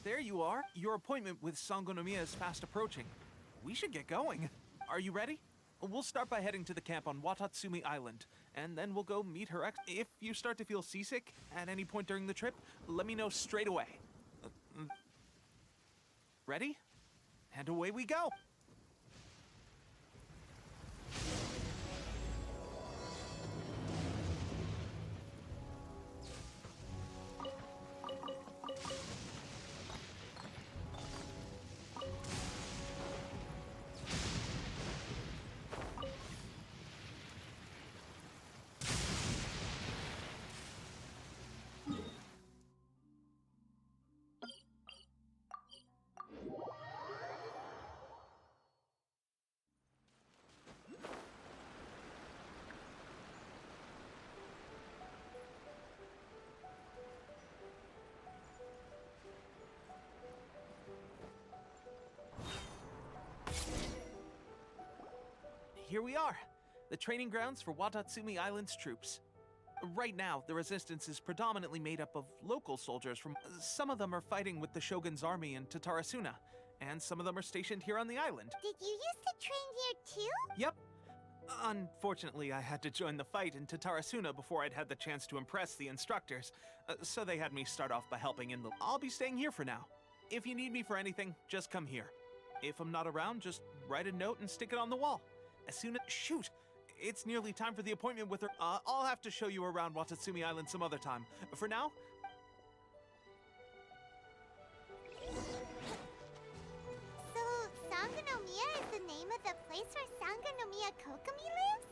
There you are. Your appointment with Sangonomiya is fast approaching. We should get going. Are you ready? We'll start by heading to the camp on Watatsumi Island, and then we'll go meet her ex. If you start to feel seasick at any point during the trip, let me know straight away. Ready? And away we go! Here we are, the training grounds for Watatsumi Island's troops. Right now, the resistance is predominantly made up of local soldiers from... Some of them are fighting with the Shogun's army in Tatarasuna, and some of them are stationed here on the island. Did you used to train here too? Yep. Unfortunately, I had to join the fight in Tatarasuna before I'd had the chance to impress the instructors, so they had me start off by helping in the... I'll be staying here for now. If you need me for anything, just come here. If I'm not around, just write a note and stick it on the wall. As soon as... Shoot! It's nearly time for the appointment with her. I'll have to show you around Watatsumi Island some other time. For now... So, Sangonomiya is the name of the place where Sangonomiya Kokomi lives?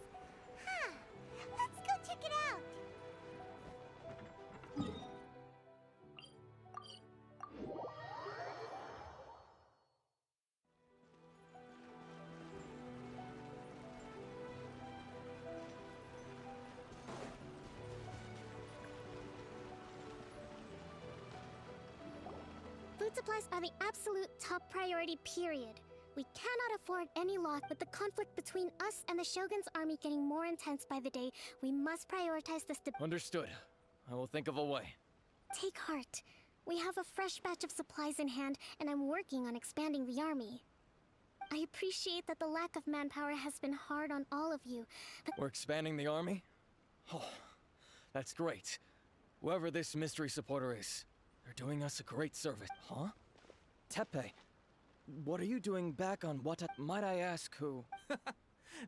Huh. Let's go check it out. Food supplies are the absolute top priority, period. We cannot afford any loss. With the conflict between us and the Shogun's army getting more intense by the day, we must prioritize the stability. Understood. I will think of a way. Take heart. We have a fresh batch of supplies in hand, and I'm working on expanding the army. I appreciate that the lack of manpower has been hard on all of you, but... We're expanding the army? Oh, that's great. Whoever this mystery supporter is, they're doing us a great service. Huh? Teppei, what are you doing back on Might I ask who?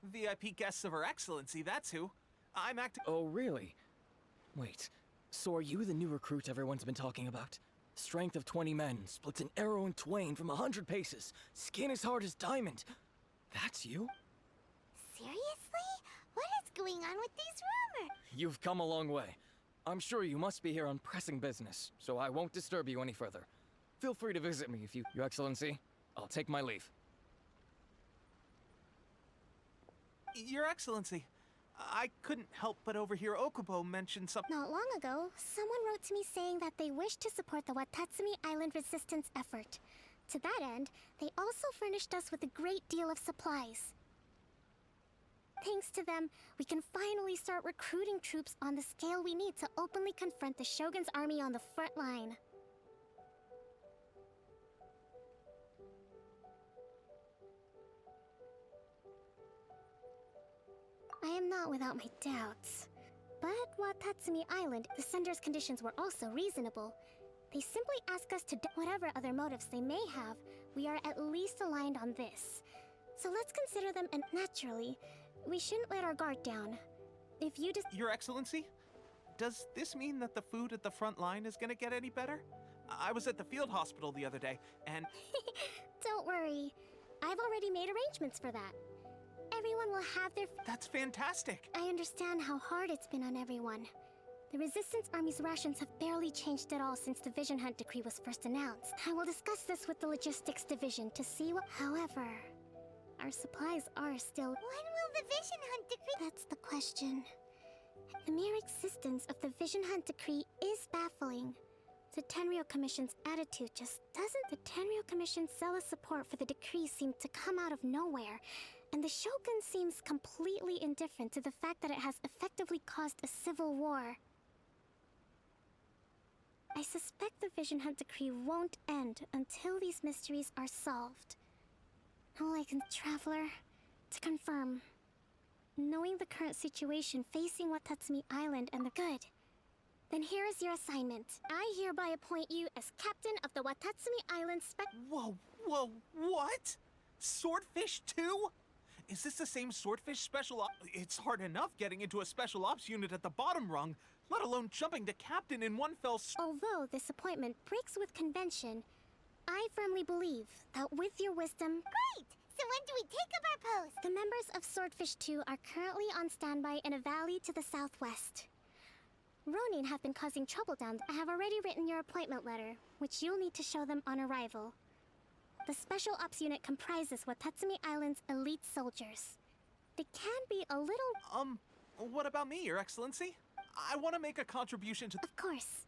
VIP guests of Her Excellency, that's who. I'm acting... Oh, really? Wait, so are you the new recruit everyone's been talking about? Strength of 20 men, splits an arrow in twain from 100 paces, skin as hard as diamond. That's you? Seriously? What is going on with these rumors? You've come a long way. I'm sure you must be here on pressing business, so I won't disturb you any further. Feel free to visit me if you... Your Excellency, I'll take my leave. Your Excellency, I couldn't help but overhear Okubo mention something. Not long ago, someone wrote to me saying that they wish to support the Watatsumi Island resistance effort. To that end, they also furnished us with a great deal of supplies. Thanks to them, we can finally start recruiting troops on the scale we need to openly confront the Shogun's army on the front line. I am not without my doubts. But Watatsumi Island, the sender's conditions were also reasonable. They simply ask us to do whatever other motives they may have. We are at least aligned on this. So let's consider them, and naturally, we shouldn't let our guard down. If you just... Your Excellency, does this mean that the food at the front line is gonna get any better? I was at the field hospital the other day, and... Don't worry. I've already made arrangements for that. Everyone will have their... That's fantastic! I understand how hard it's been on everyone. The Resistance Army's rations have barely changed at all since the Vision Hunt decree was first announced. I will discuss this with the Logistics Division to see what... However, our supplies are still... When will the Vision Hunt decree... That's the question. The mere existence of the Vision Hunt decree is baffling. The Tenryou Commission's attitude just doesn't... The Tenryou Commission's zealous support for the decree seemed to come out of nowhere, and the Shogun seems completely indifferent to the fact that it has effectively caused a civil war. I suspect the Vision Hunt decree won't end until these mysteries are solved. All I can, Traveler, to confirm. Knowing the current situation facing Watatsumi Island and the good, then here is your assignment. I hereby appoint you as captain of the Watatsumi Island Whoa, what? Swordfish 2? Is this the same Swordfish special op? It's hard enough getting into a special ops unit at the bottom rung, let alone jumping to captain in one fell swoop. Although this appointment breaks with convention, I firmly believe that with your wisdom... Great! So when do we take up our post? The members of Swordfish 2 are currently on standby in a valley to the southwest. Ronin have been causing trouble down there. I have already written your appointment letter, which you'll need to show them on arrival. The Special Ops Unit comprises Watatsumi Island's elite soldiers. They can be a little... What about me, Your Excellency? I want to make a contribution to... Of course.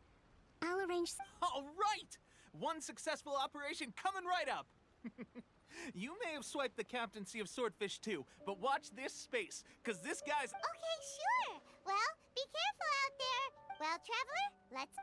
I'll arrange... All right! One successful operation coming right up! You may have swiped the captaincy of Swordfish 2, but watch this space, because this guy's... Okay, sure. Well, be careful out there. Well, Traveler, let's...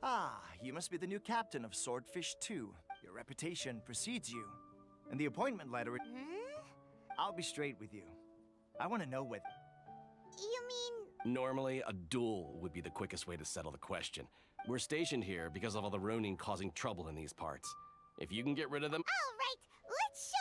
Ah, you must be the new captain of Swordfish 2. Your reputation precedes you. And the appointment letter... I'll be straight with you. I want to know whether... You mean... Normally, a duel would be the quickest way to settle the question. We're stationed here because of all the Ronin causing trouble in these parts. If you can get rid of them... All right, let's show...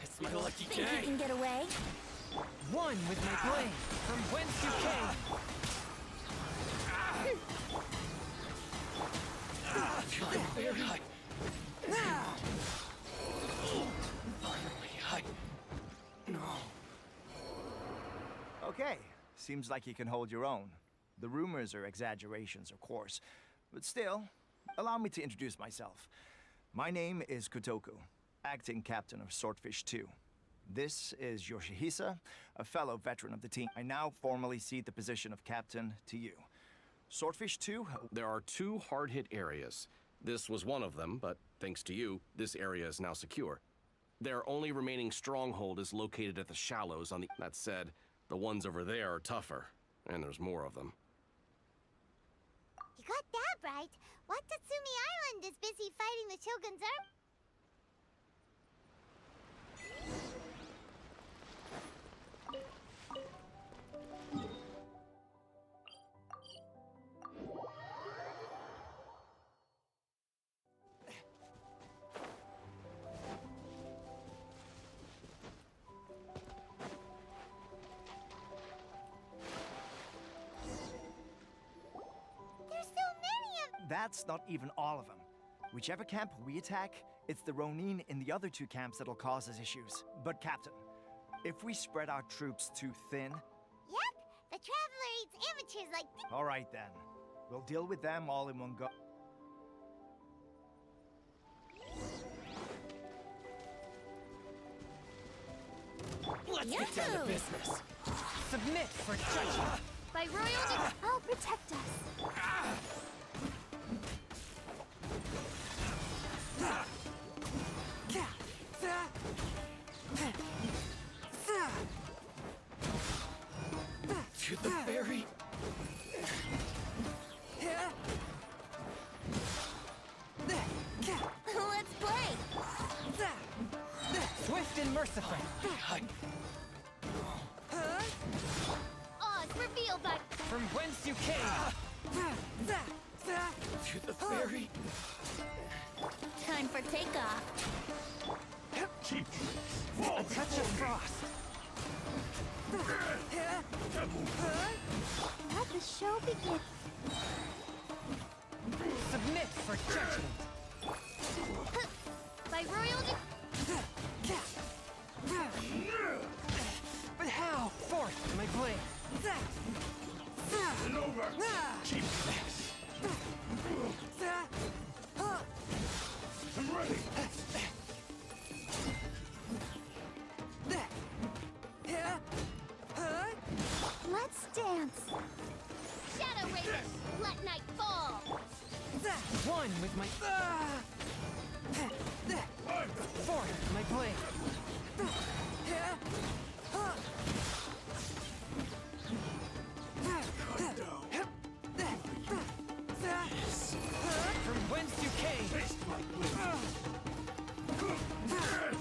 It's my lucky Think you day! can get away? One with my blade, from whence you came. Very high. Finally, No. Okay, seems like you can hold your own. The rumors are exaggerations, of course. But still, allow me to introduce myself. My name is Kotoku, acting captain of Swordfish 2. This is Yoshihisa, a fellow veteran of the team. I now formally cede the position of captain to you. Swordfish 2... There are 2 hard-hit areas. This was one of them, but thanks to you, this area is now secure. Their only remaining stronghold is located at the shallows on the... That said, the ones over there are tougher, and there's more of them. You got that right. Watatsumi Island is busy fighting the Shogun's army. That's not even all of them. Whichever camp we attack, it's the Ronin in the other 2 camps that'll cause us issues. But Captain, if we spread our troops too thin... Yep, the Traveler eats amateurs like... All right then. We'll deal with them all in one go. Let's get down to business. Submit for judgment. By royal... I'll protect us. To the very... Let's play! Swift and merciful. Oz revealed by... From whence you came. To the very... Time for takeoff. A touch of frost. Let the show begin. Submit for judgment. By royal But how? Forth my blade. Cheap tricks. I'm ready. Let's dance. Shadow Raiders, let night fall. One with my forth my blade. From whence you came.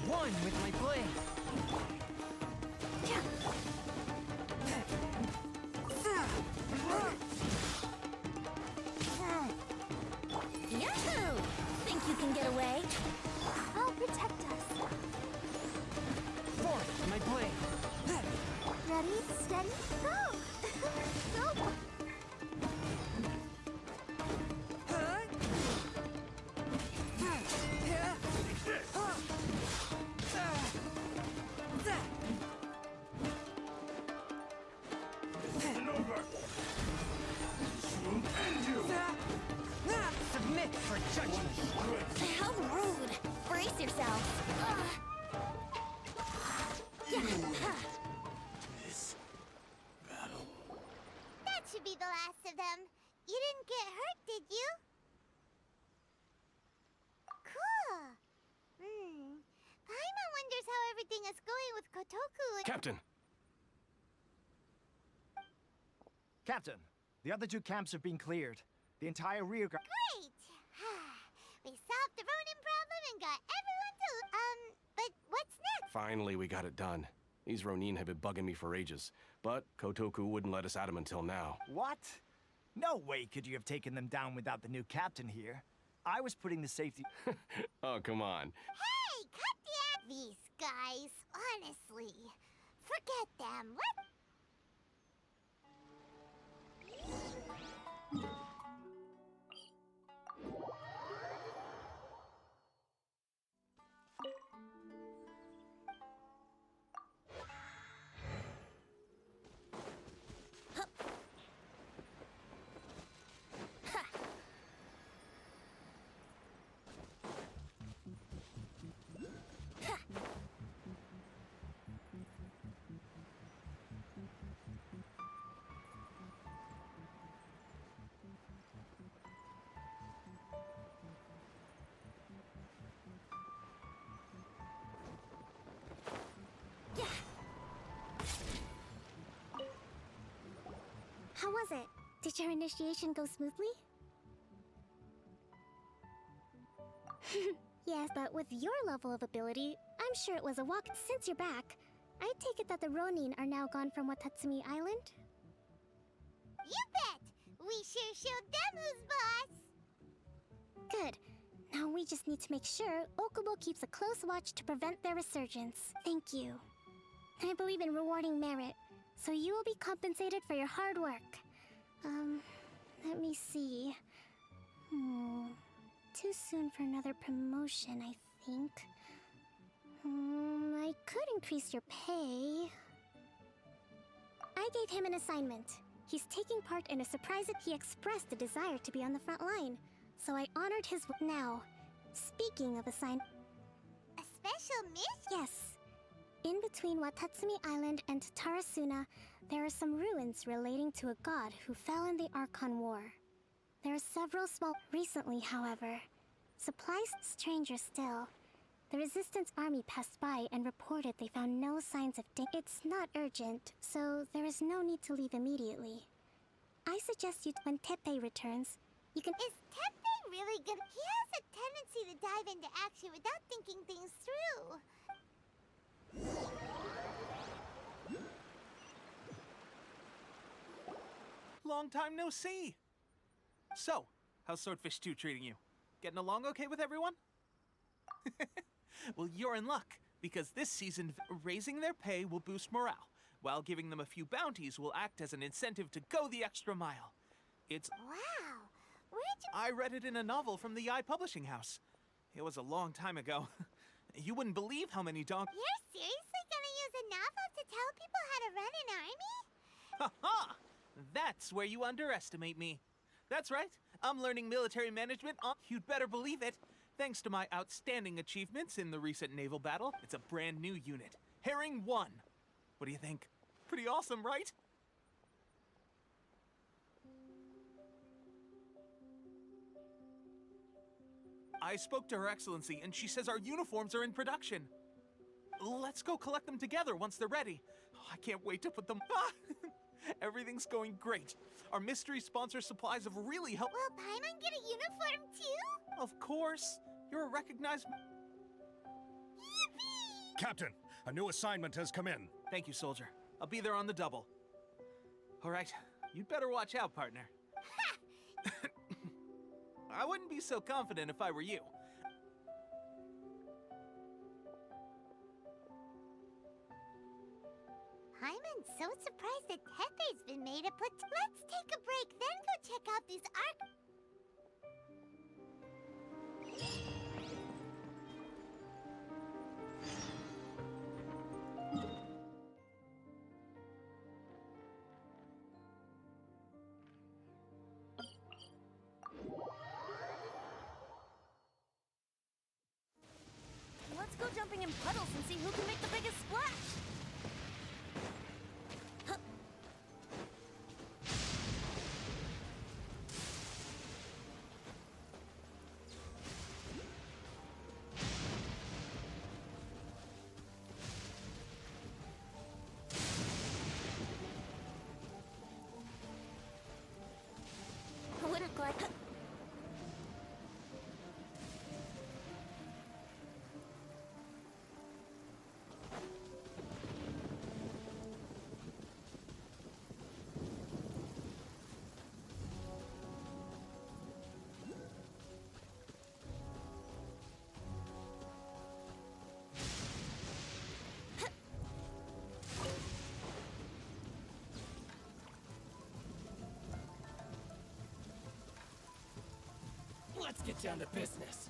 One with my blade. Yahoo! Think you can get away? I'll protect us. Forth my blade. Ready, steady, go! Go! Submit for judgment. How rude! Brace yourself. This battle. That should be the last of them. You didn't get hurt, did you? Cool. Paimon wonders how everything is going with Kotoku and... Captain! Captain, the other two camps have been cleared. The entire rear guard. Great! We solved the Ronin problem and got everyone to... but what's next? Finally, we got it done. These Ronin have been bugging me for ages, but Kotoku wouldn't let us at them until now. What? No way could you have taken them down without the new captain here. I was putting the safety... Oh, come on. Hey, cut the act! These guys, honestly. Forget them. Let... How was it? Did your initiation go smoothly? Yes, but with your level of ability, I'm sure it was a walk. Since you're back, I take it that the Ronin are now gone from Watatsumi Island? You bet! We sure showed them who's boss! Good. Now we just need to make sure Okubo keeps a close watch to prevent their resurgence. Thank you. I believe in rewarding merit, so you will be compensated for your hard work. Let me see. Too soon for another promotion, I think. I could increase your pay. I gave him an assignment. He's taking part in a surprise that he expressed a desire to be on the front line. So I honored his now. Speaking of assignment... A special mission? Yes. In between Watatsumi Island and Tarasuna, there are some ruins relating to a god who fell in the Archon War. There are several small... Recently, however, supplies stranger still. The Resistance army passed by and reported they found no signs of It's not urgent, so there is no need to leave immediately. I suggest you, when Teppei returns, you can... Is Teppei really good? He has a tendency to dive into action without thinking things through. Long time no see. So, how's Swordfish 2 treating you? Getting along okay with everyone? Well, you're in luck. Because this season, raising their pay will boost morale, while giving them a few bounties will act as an incentive to go the extra mile. It's... Wow. Where'd you... I read it in a novel from the Publishing House. It was a long time ago. You wouldn't believe how many You're seriously gonna use a novel to tell people how to run an army? Ha-ha! That's where you underestimate me. That's right. I'm learning military management on... You'd better believe it. Thanks to my outstanding achievements in the recent naval battle, it's a brand new unit. Herring 1. What do you think? Pretty awesome, right? I spoke to Her Excellency, and she says our uniforms are in production. Let's go collect them together once they're ready. Oh, I can't wait to put them... Everything's going great. Our mystery sponsor supplies have really helped... Will Paimon get a uniform too? Of course. You're a recognized... Yippee! Captain, a new assignment has come in. Thank you, soldier. I'll be there on the double. All right. You'd better watch out, partner. I wouldn't be so confident if I were you. Paimon's so surprised that Tepe's been made to put... Let's take a break, then go check out these arc... Let's go jumping in puddles and see who can make the biggest splash! Wouldn't like... Let's get down to business.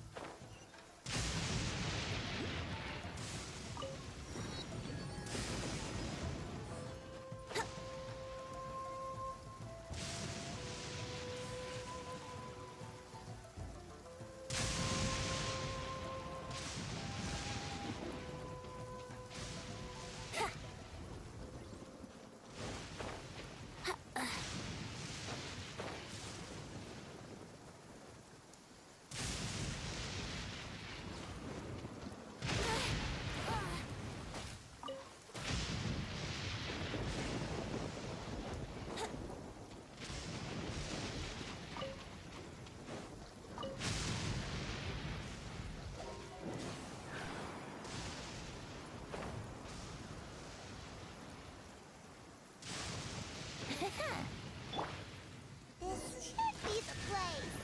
This should be the place.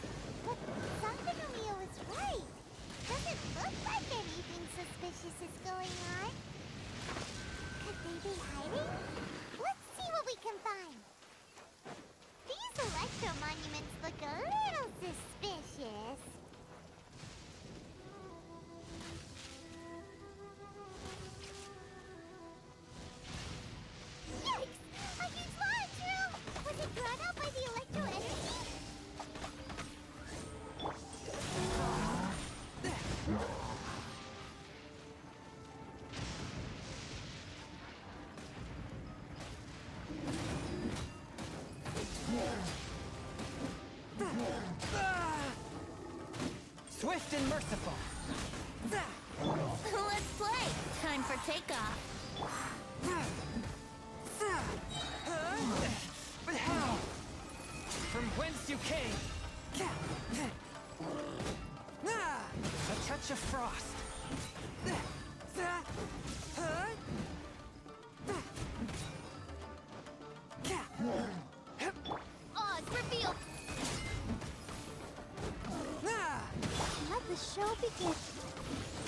But Sangonomiya was right. Doesn't look like anything suspicious is going on. Could they be hiding? Let's see what we can find. These electro monuments look a little suspicious. Yikes! A huge launch room! Was it brought out by the electro energy? Swift and merciful. Let's play! Time for takeoff. But how? From whence you came? A touch of frost. Oz, reveal! Let the show begin.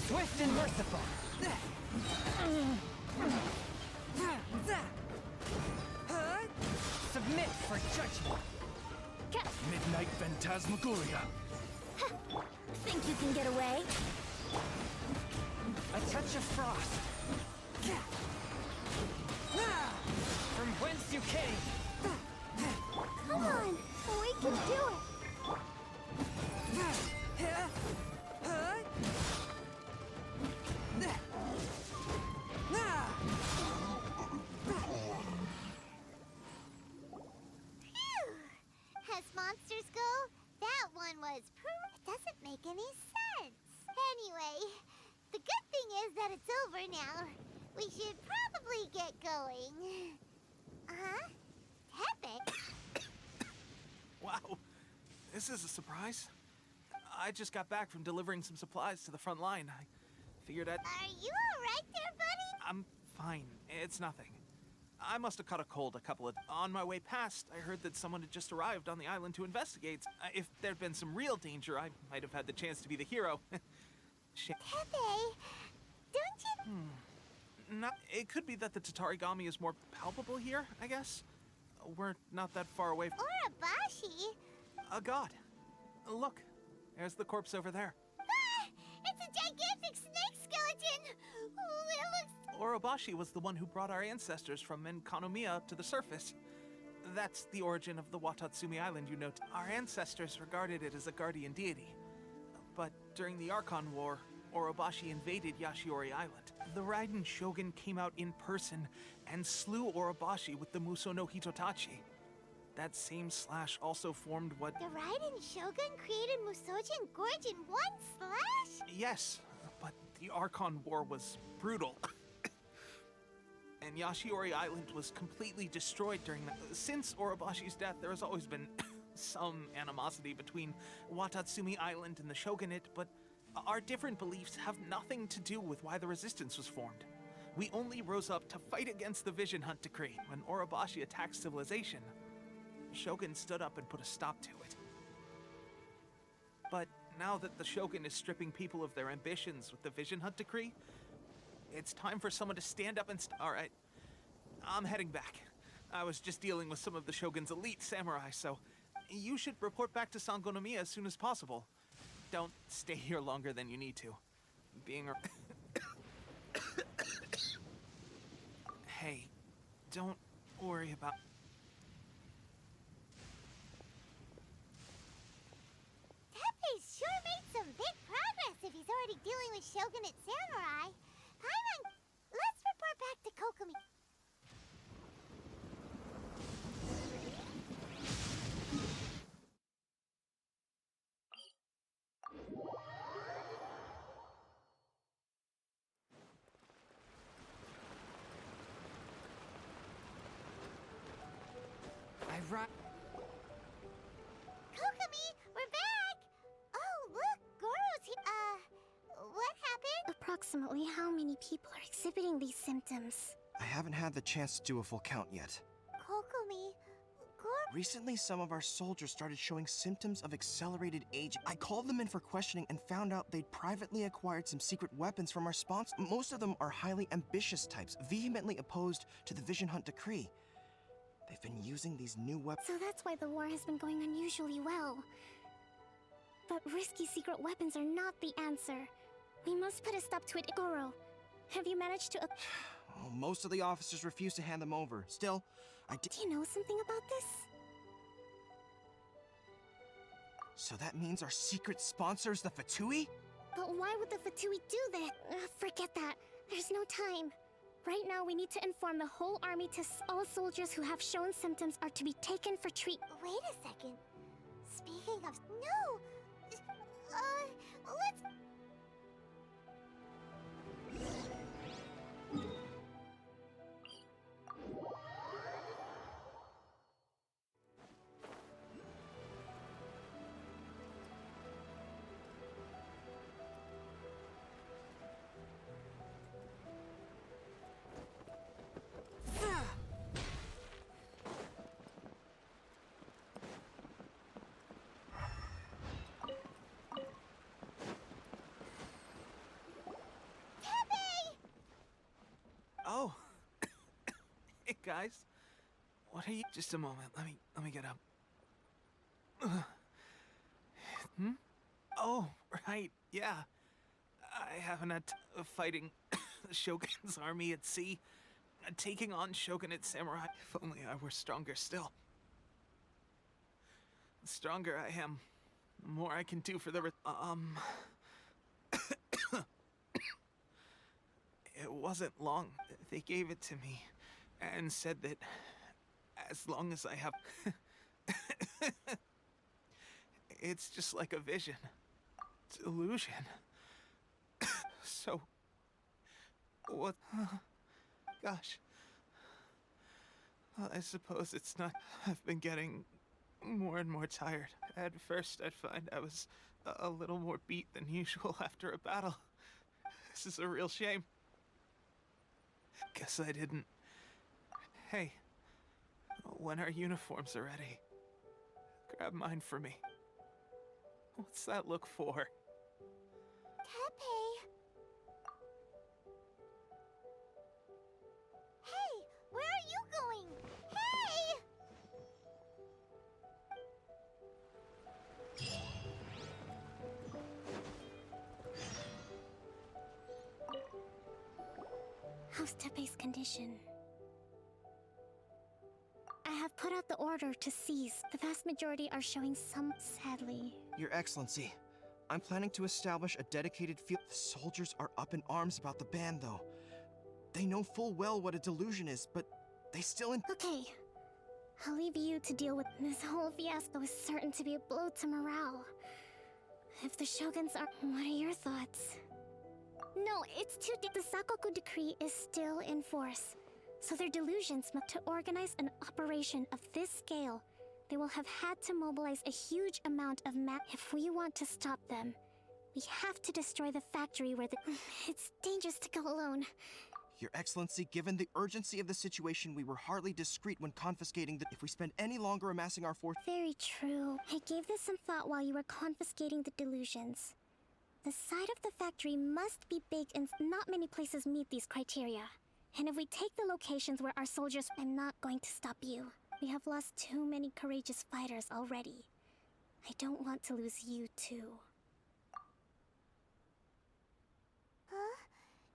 Swift and merciful. Submit for judgment. Midnight Phantasmagoria. Think you can get away? A touch of frost. From whence you came. Come on, we can do it. Phew. As monsters go, that one was it doesn't make any sense. Anyway, the good thing is that it's over now. We should probably get going. Uh-huh. Epic. Wow, this is a surprise. I just got back from delivering some supplies to the front line. I figured I'd... Are you alright there, buddy? I'm fine. It's nothing. I must have caught a cold a couple of... On my way past, I heard that someone had just arrived on the island to investigate. If there'd been some real danger, I might have had the chance to be the hero. Shit. Pepe, don't you... No, it could be that the Tatarigami is more palpable here, I guess. We're not that far away from... Urabashi? A god. Look, there's the corpse over there. Ah! It's a gigantic snake skeleton! Oh, it looks... Orobashi was the one who brought our ancestors from Enkanomiya up to the surface. That's the origin of the Watatsumi Island, you know. Our ancestors regarded it as a guardian deity. But during the Archon War, Orobashi invaded Yashiori Island. The Raiden Shogun came out in person and slew Orobashi with the Muso no Hitotachi. That same slash also formed what... The Raiden Shogun created Musojin Gorge in one slash? Yes, but the Archon War was brutal. And Yashiori Island was completely destroyed during that. Since Orobashi's death, there has always been some animosity between Watatsumi Island and the Shogunate, but our different beliefs have nothing to do with why the resistance was formed. We only rose up to fight against the Vision Hunt Decree. When Orobashi attacked civilization, Shogun stood up and put a stop to it. But now that the Shogun is stripping people of their ambitions with the Vision Hunt Decree, it's time for someone to stand up and all right, I'm heading back. I was just dealing with some of the Shogun's elite samurai, so you should report back to Sangonomiya as soon as possible. Don't stay here longer than you need to. Being Hey, don't worry about... Pepe's sure made some big progress if he's already dealing with Shogunate samurai. Paimon, let's report back to Kokomi. Kokomi, we're back! Oh, look, Goro's here. What happened? Approximately how many people are exhibiting these symptoms? I haven't had the chance to do a full count yet. Kokomi, Goro... Recently, some of our soldiers started showing symptoms of accelerated aging. I called them in for questioning and found out they'd privately acquired some secret weapons from our sponsor. Most of them are highly ambitious types, vehemently opposed to the Vision Hunt Decree. They've been using these new weapons. So that's why the war has been going unusually well. But risky secret weapons are not the answer. We must put a stop to it. Goro, have you managed to... Well, most of the officers refuse to hand them over. Still, Do you know something about this? So that means our secret sponsor is the Fatui? But why would the Fatui do that? Forget that. There's no time. Right now, we need to inform the whole army to all soldiers who have shown symptoms are to be taken for treatment. Wait a second. Speaking of... No! Let's... guys? What are you? Just a moment. Let me get up. Hmm? Oh, right. Yeah. I haven't had fighting the Shogun's army at sea, taking on Shogunate samurai. If only I were stronger still. The stronger I am, the more I can do for the It wasn't long. They gave it to me and said that as long as I have it's just like a vision. Delusion. So what? Gosh. Well, I suppose it's not. I've been getting more and more tired. At first, I'd find I was a little more beat than usual after a battle. This is a real shame. Guess I didn't. Hey, when our uniforms are ready, grab mine for me. What's that look for? Tepe! Hey, where are you going? Hey! How's Tepe's condition? I have put out the order to cease. The vast majority are showing some, sadly. Your Excellency, I'm planning to establish a dedicated field. The soldiers are up in arms about the ban, though. They know full well what a delusion is, but they still Okay. I'll leave you to deal with this whole fiasco is certain to be a blow to morale. If the Shoguns are... What are your thoughts? No, it's too deep. The Sakoku decree is still in force. So their delusions to organize an operation of this scale, they will have had to mobilize a huge amount of If we want to stop them, we have to destroy the factory where the... It's dangerous to go alone. Your Excellency, given the urgency of the situation, we were hardly discreet when confiscating the... If we spend any longer amassing our force... Very true. I gave this some thought while you were confiscating the delusions. The side of the factory must be big and not many places meet these criteria. And if we take the locations where our soldiers... I'm not going to stop you. We have lost too many courageous fighters already. I don't want to lose you too. Huh?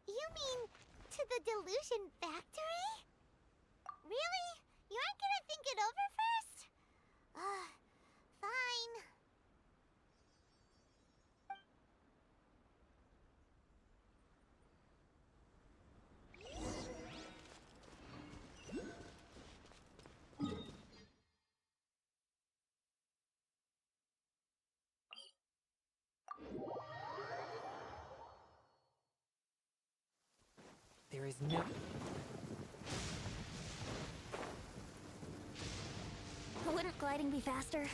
You mean to the delusion factory? Really? You aren't gonna think it over first? Fine. There is no... Wouldn't gliding be faster?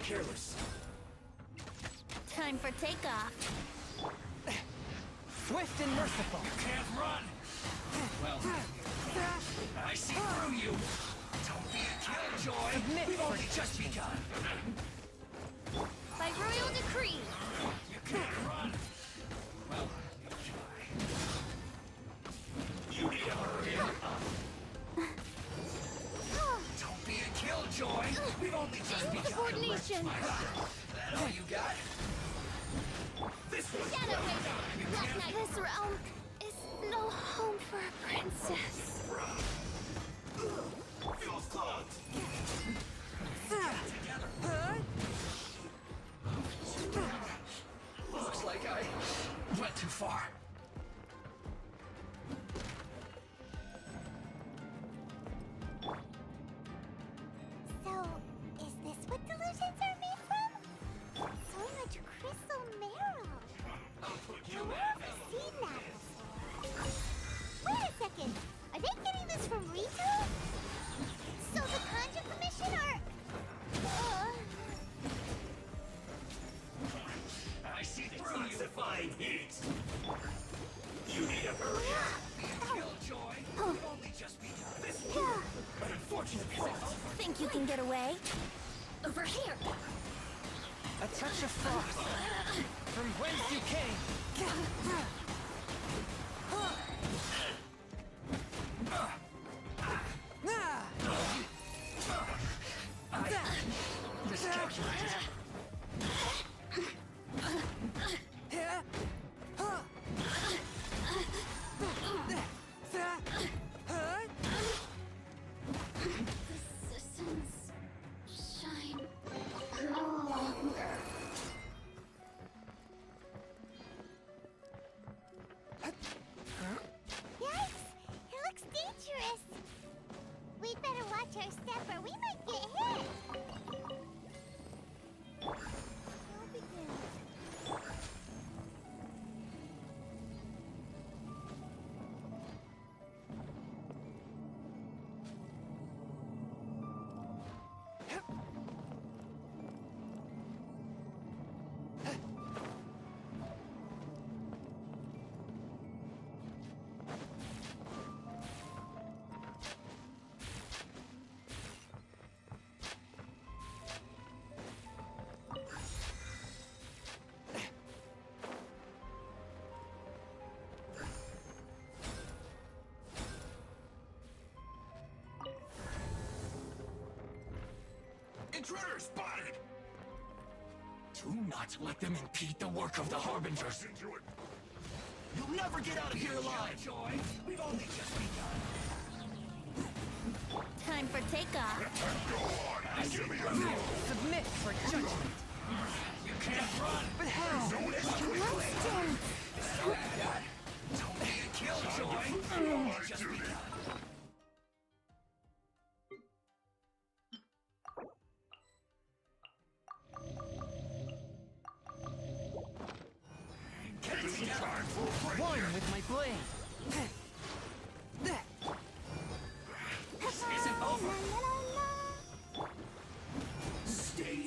careless. Time for takeoff. Swift and merciful. Can't run. Well, I see through you. Don't be a killjoy. Submit We've for only just begun. By royal decree. You can't run. Well, you need to hurry up. Don't be a killjoy. We've only just begun. Coordination. That all you got? This was Shadow Raven. Black Knight. This realm is no home for a princess. feels clogged. Looks like I went too far. So, is this what delusions are made from? So much crystal marrow. I'll put you Where have we seen that before? Wait a second. Are they getting this from retail? So the Conjure Commission are... I see through you. Defying heat. You need a hurry. Killjoy. We've only just begun. This world, but unfortunate result. Think you can get away? Over here. A touch of frost. From whence you came. Miscalculated. Resistance shine no longer. Yikes! It looks dangerous. We'd better watch our step or we might get hit. We'll begin. Intruder spotted! Do not let them impede the work of the Harbingers. You'll never get out of here alive, Joy. We've only just begun. Time for takeoff. I see through you. Submit for judgment. You can't run. But how? This is all you got. Don't be a killjoy. We've only just begun. One with my blade. This isn't over. Stay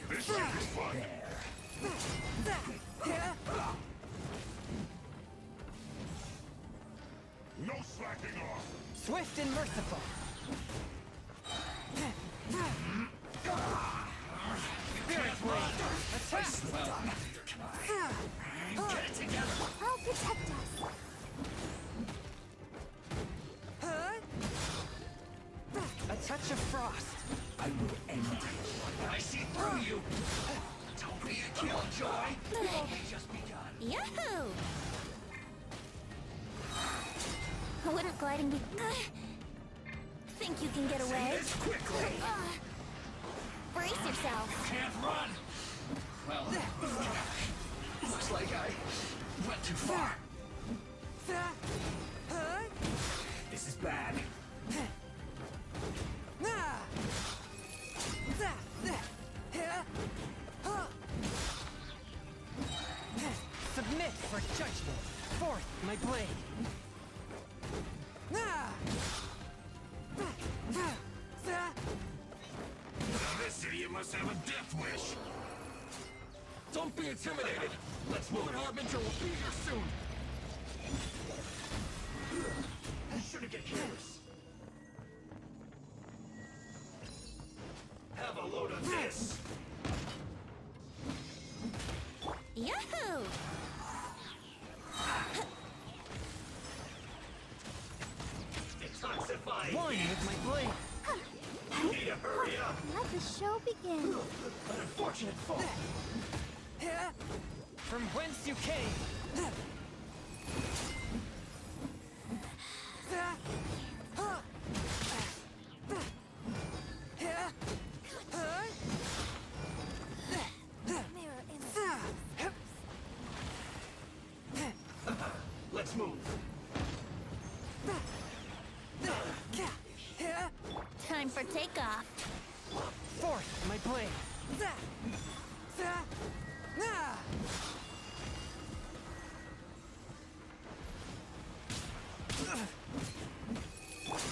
No slacking off. Swift and merciful. Spirit blade. Attack. Get it together. I'll protect us. A touch of frost. I will end you. I see through you. Don't be a killjoy. We've only just begun. Yahoo! Wouldn't gliding be... Think you can get away? This quickly. Brace yourself. Can't run. Well, looks like I went too far. This is bad. Submit for judgment. Forth my blade. This idiot must have a death wish. Don't be intimidated. Let's move. Human Harbinger will be here soon. I shouldn't get careless. Have a load of this. Yahoo! Detoxify. One with my blade. You need to hurry up. Let the show begin. An unfortunate fall. From whence you came. Let's move. Time for takeoff. Forth my blade.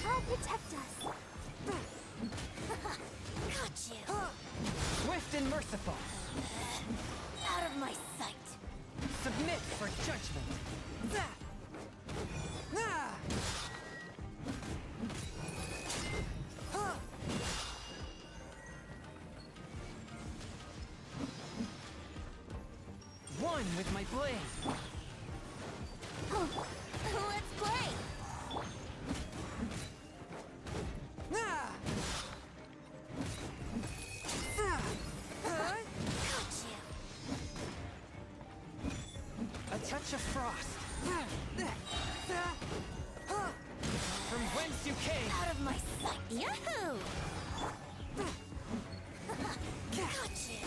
I'll protect us. Got you. Swift and merciful. Out of my sight. Submit for judgment. One with my blade. Let's play. Got you. A touch of frost. From whence you came. Out of my sight. Yahoo! Got you.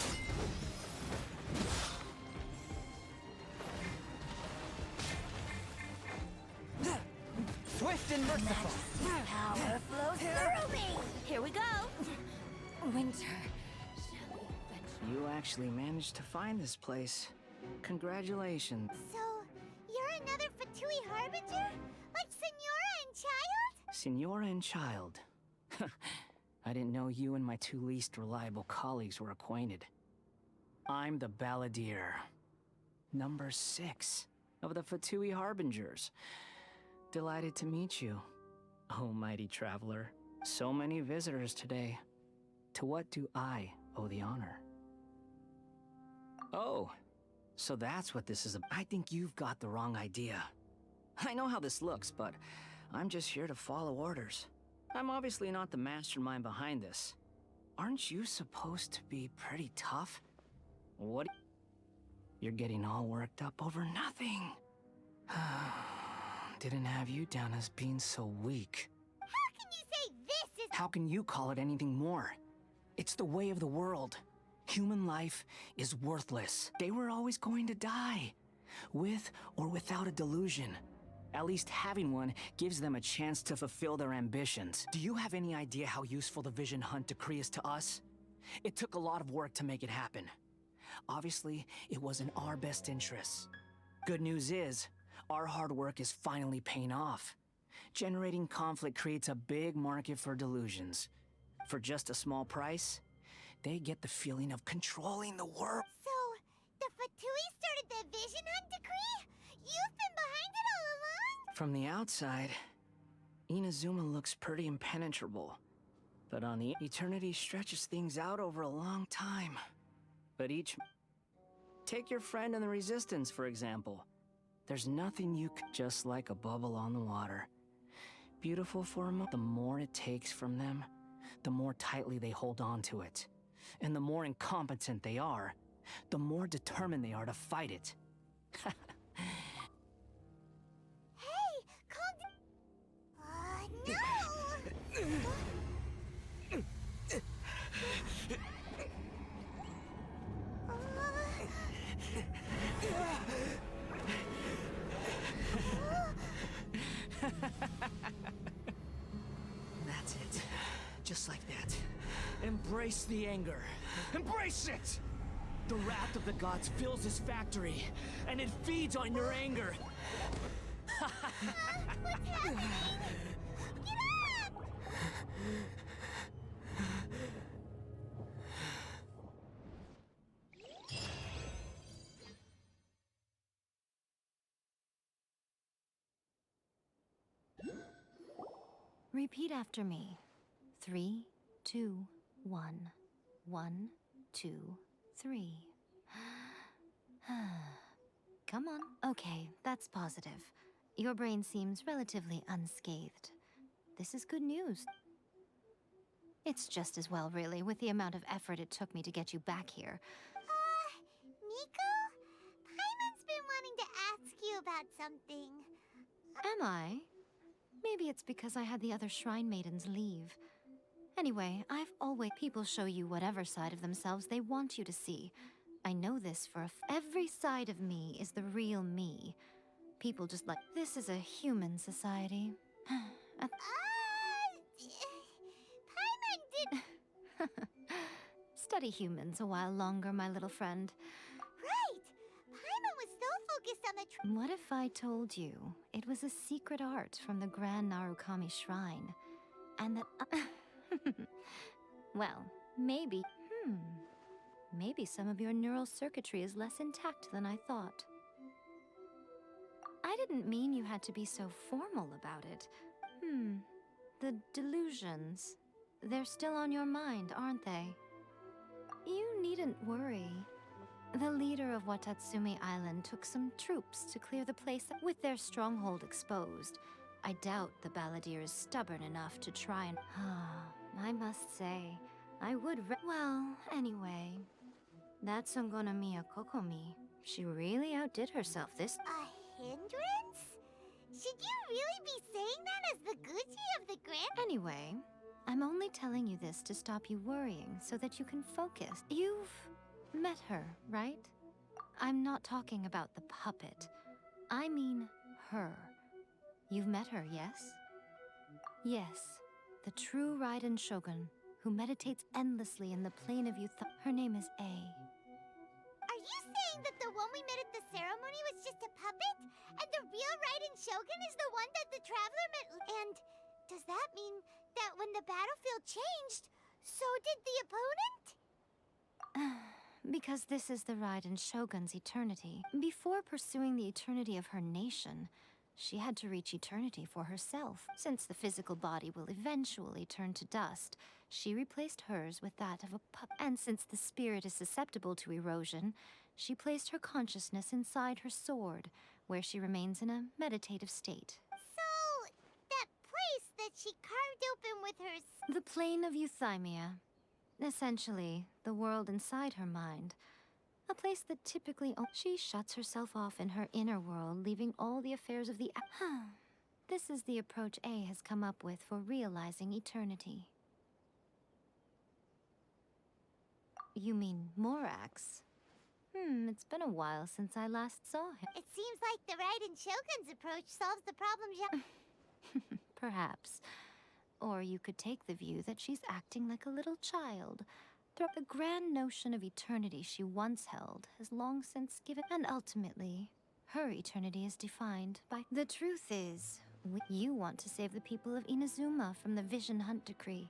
Swift and merciful. Power flows through me. Here we go. Winter. Shall we fetch You actually managed to find this place. Congratulations. So, you're another Fatui Harbinger? Like Senora and Child? Senora and Child. I didn't know you and my two least reliable colleagues were acquainted. I'm the Balladeer. Number 6 of the Fatui Harbingers. Delighted to meet you. Oh, mighty traveler. So many visitors today. To what do I owe the honor? Oh, so that's what this is about. I think you've got the wrong idea. I know how this looks, but I'm just here to follow orders. I'm obviously not the mastermind behind this. Aren't you supposed to be pretty tough? What? You're getting all worked up over nothing. Didn't have you down as being so weak. How can you say this is— How can you call it anything more? It's the way of the world. Human life is worthless. They were always going to die, with or without a delusion. At least having one gives them a chance to fulfill their ambitions. Do you have any idea how useful the Vision Hunt decree is to us? It took a lot of work to make it happen. Obviously, it was in our best interests. Good news is, our hard work is finally paying off. Generating conflict creates a big market for delusions. For just a small price, they get the feeling of controlling the world. So, the Fatui started the Vision Hunt decree? You've been behind it all along? From the outside, Inazuma looks pretty impenetrable. But on the eternity stretches things out over a long time. But each... Take your friend in the Resistance, for example. There's nothing you could... Just like a bubble on the water. Beautiful for a moment. The more it takes from them, the more tightly they hold on to it. And the more incompetent they are, the more determined they are to fight it. Hey, calm down. No! That's it. Just like that. Embrace the anger. Embrace it! The wrath of the gods fills this factory, and it feeds on your anger. What's happening? Get up! Repeat after me. 3, 2, 1. 1, 2, 3. Come on. Okay, that's positive. Your brain seems relatively unscathed. This is good news. It's just as well, really, with the amount of effort it took me to get you back here. Nico? Paimon's been wanting to ask you about something. Am I? Maybe it's because I had the other Shrine Maidens leave. Anyway, I've always... People show you whatever side of themselves they want you to see. I know this for every side of me is the real me. People just like... This is a human society. Paimon did... Study humans a while longer, my little friend. Right! Paimon was so focused on the... What if I told you it was a secret art from the Grand Narukami Shrine? And that... well, maybe... Maybe some of your neural circuitry is less intact than I thought. I didn't mean you had to be so formal about it. The delusions. They're still on your mind, aren't they? You needn't worry. The leader of Watatsumi Island took some troops to clear the place with their stronghold exposed. I doubt the balladeer is stubborn enough to try and... I must say, I would... Well, anyway... That Songonomiya Kokomi, she really outdid herself this... A hindrance? Should you really be saying that as the Gucci of the Grand... Anyway, I'm only telling you this to stop you worrying so that you can focus. You've met her, right? I'm not talking about the puppet. I mean her. You've met her, yes? Yes, the true Raiden Shogun, who meditates endlessly in the plane of youth. Her name is A. Are you saying that the one we met at the ceremony was just a puppet? And the real Raiden Shogun is the one that the Traveler met? And does that mean that when the battlefield changed, so did the opponent? Because this is the Raiden Shogun's eternity. Before pursuing the eternity of her nation, she had to reach eternity for herself. Since the physical body will eventually turn to dust, she replaced hers with that of a pup. And since the spirit is susceptible to erosion, she placed her consciousness inside her sword, where she remains in a meditative state. So, that place that she carved open with her... The plane of Euthymia. Essentially, the world inside her mind. A place that typically... She shuts herself off in her inner world, leaving all the affairs of the... This is the approach A has come up with for realizing eternity. You mean Morax? It's been a while since I last saw him. It seems like the Raiden Shogun's approach solves the problem. Perhaps. Or you could take the view that she's acting like a little child. The grand notion of eternity she once held has long since given... And ultimately, her eternity is defined by... The truth is, you want to save the people of Inazuma from the Vision Hunt decree.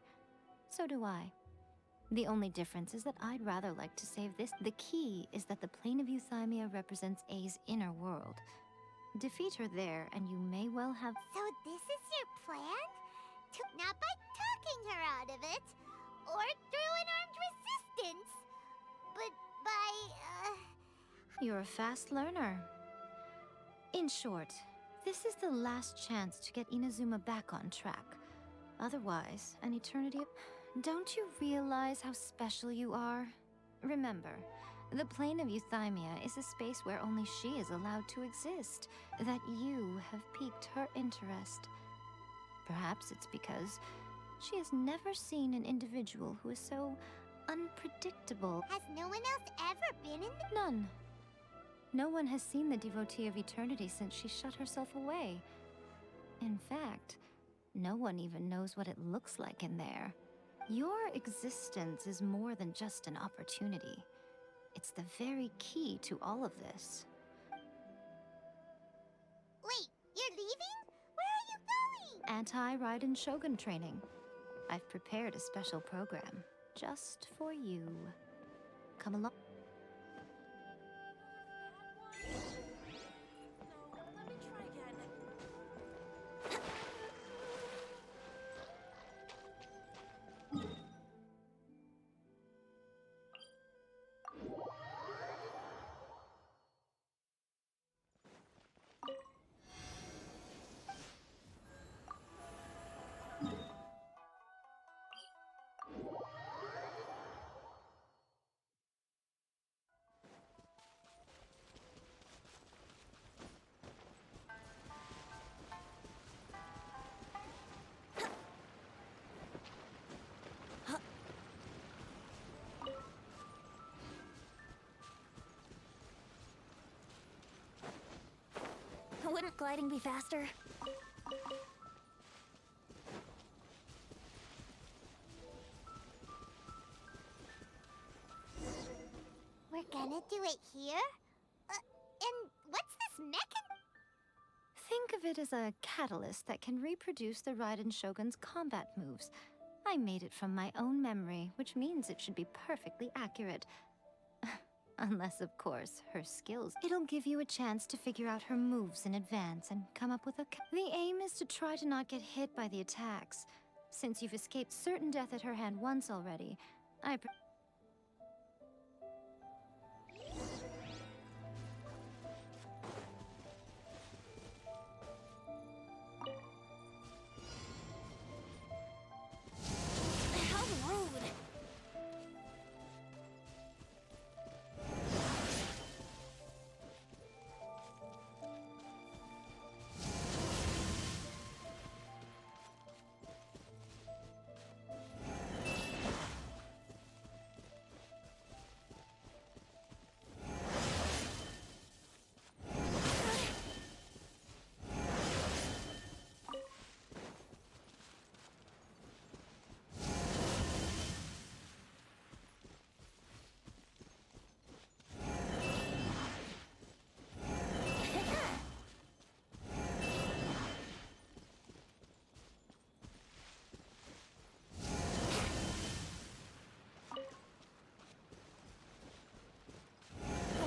So do I. The only difference is that I'd rather like to save this. The key is that the plane of Euthymia represents A's inner world. Defeat her there, and you may well have... So this is your plan? Not by talking her out of it, or through an armed resistance, but by, You're a fast learner. In short, this is the last chance to get Inazuma back on track. Otherwise, an eternity of... Don't you realize how special you are? Remember, the plane of Euthymia is a space where only she is allowed to exist. That you have piqued her interest. Perhaps it's because she has never seen an individual who is so unpredictable. Has no one else ever been in the... None. No one has seen the devotee of eternity since she shut herself away. In fact, no one even knows what it looks like in there. Your existence is more than just an opportunity. It's the very key to all of this. Wait, you're leaving? Where are you going? Anti-Raiden Shogun training. I've prepared a special program just for you. Come along. Wouldn't gliding be faster? We're gonna do it here? And what's this mechanism? Think of it as a catalyst that can reproduce the Raiden Shogun's combat moves. I made it from my own memory, which means it should be perfectly accurate. Unless, of course, her skills. It'll give you a chance to figure out her moves in advance and come up with a... The aim is to try to not get hit by the attacks. Since you've escaped certain death at her hand once already, How rude!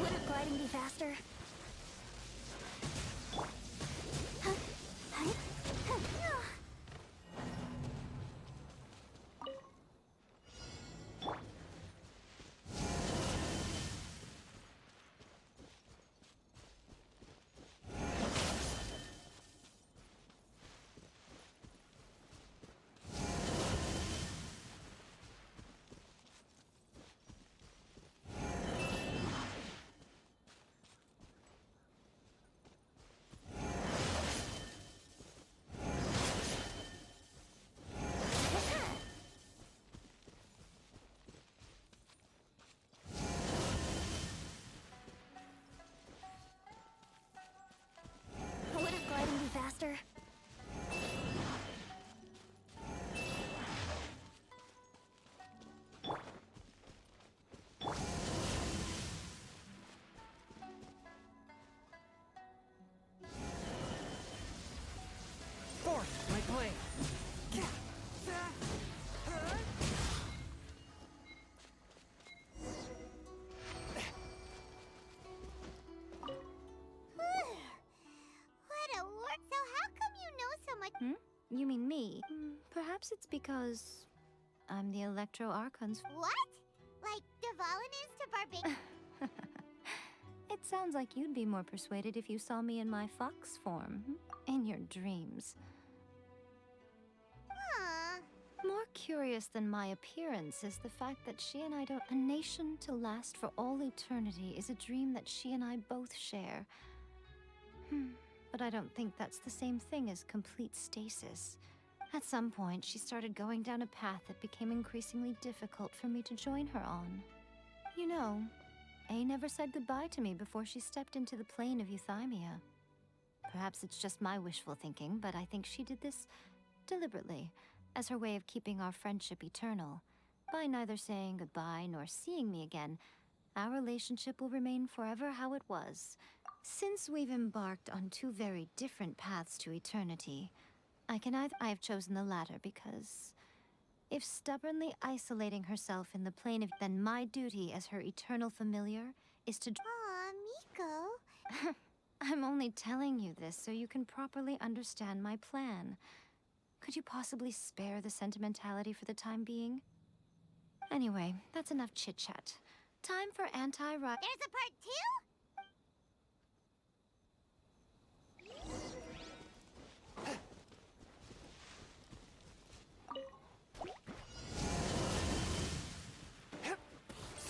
Wouldn't gliding be faster? Wouldn't gliding be faster? Fourth, my blade. What a work! So how come you know so much? You mean me? Perhaps it's because I'm the Electro Archon's... What? Like Devalin is to Barbarian? It sounds like you'd be more persuaded if you saw me in my fox form. In your dreams. More curious than my appearance is the fact that she and I don't... A nation to last for all eternity is a dream that she and I both share. But I don't think that's the same thing as complete stasis. At some point, she started going down a path that became increasingly difficult for me to join her on. You know, A never said goodbye to me before she stepped into the plane of euthymia. Perhaps it's just my wishful thinking, but I think she did this deliberately, as her way of keeping our friendship eternal. By neither saying goodbye nor seeing me again, our relationship will remain forever how it was. Since we've embarked on two very different paths to eternity, I have chosen the latter because if stubbornly isolating herself in the plane of... then my duty as her eternal familiar is to... Aw, Miko. I'm only telling you this so you can properly understand my plan. Could you possibly spare the sentimentality for the time being? Anyway, that's enough chit-chat. Time for anti-ri... There's a part 2?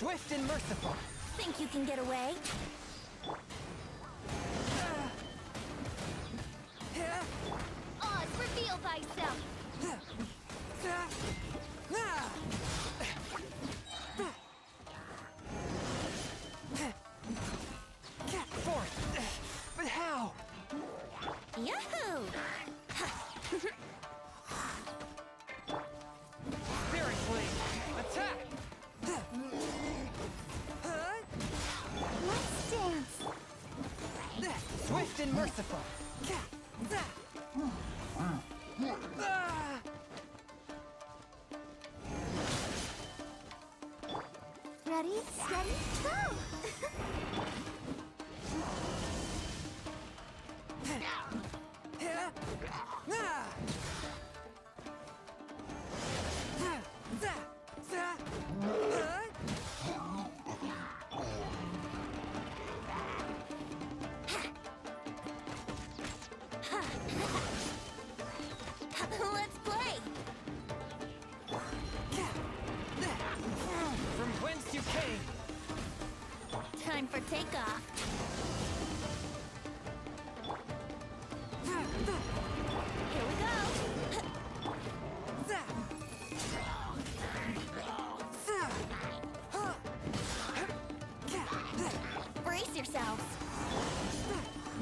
Swift and merciful. Think you can get away? Oz, reveal thyself! Forth. But how? Yahoo! Spirit Blade. Attack. Let's dance. Swift and merciful. Ready, steady, go! Let's play. From whence you came. Time for takeoff. Here we go. Brace yourselves.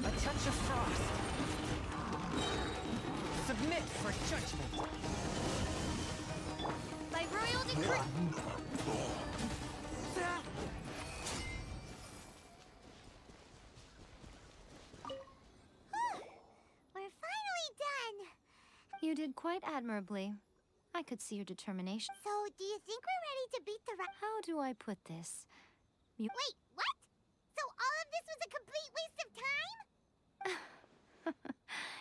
A touch of frost. Submit for judgment. By royal decree! We're finally done! You did quite admirably. I could see your determination. So, do you think we're ready to beat the How do I put this? You Wait, what? So all of this was a complete waste of time?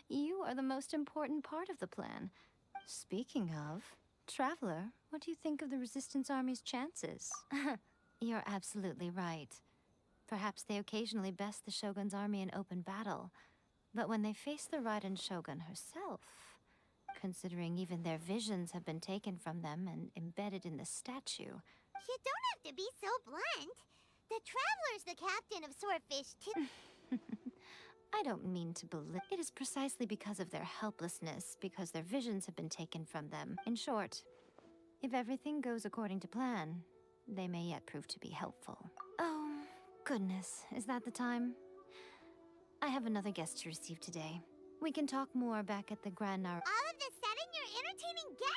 You are the most important part of the plan. Speaking of, Traveler, what do you think of the Resistance Army's chances? You're absolutely right. Perhaps they occasionally best the Shogun's army in open battle, but when they face the Raiden Shogun herself, considering even their visions have been taken from them and embedded in the statue. You don't have to be so blunt. The Traveler's the captain of Swordfish too. I don't mean to belittle. It is precisely because of their helplessness, because their visions have been taken from them. In short, if everything goes according to plan, they may yet prove to be helpful. Oh, goodness, is that the time? I have another guest to receive today. We can talk more back at the Grand Nar- All of a sudden, you're entertaining guests?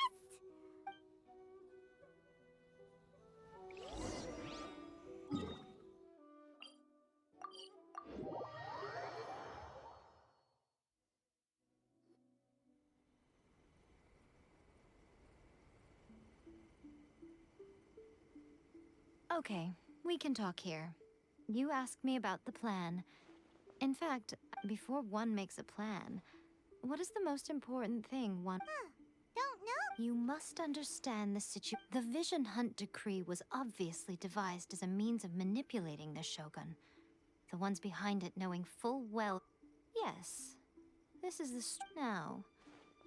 Okay, we can talk here. You asked me about the plan. In fact, before one makes a plan, what is the most important thing one... Don't know. You must understand the situation. The Vision Hunt Decree was obviously devised as a means of manipulating the Shogun. The ones behind it knowing full well... Yes, this is the... Now,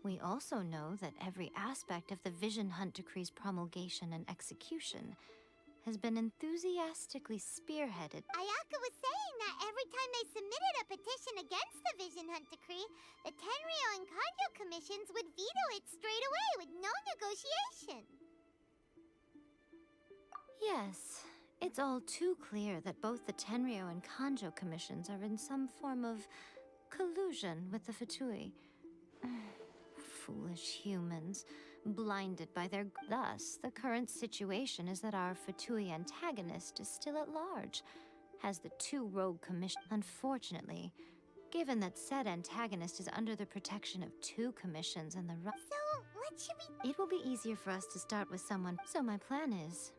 we also know that every aspect of the Vision Hunt Decree's promulgation and execution has been enthusiastically spearheaded. Ayaka was saying that every time they submitted a petition against the Vision Hunt Decree, the Tenryo and Kanjo commissions would veto it straight away with no negotiation. Yes, it's all too clear that both the Tenryo and Kanjo commissions are in some form of collusion with the Fatui. Foolish humans, blinded by their... Thus, the current situation is that our Fatui antagonist is still at large, has the two rogue commissions. Unfortunately, given that said antagonist is under the protection of two commissions and the... So, what should we... It will be easier for us to start with someone... So my plan is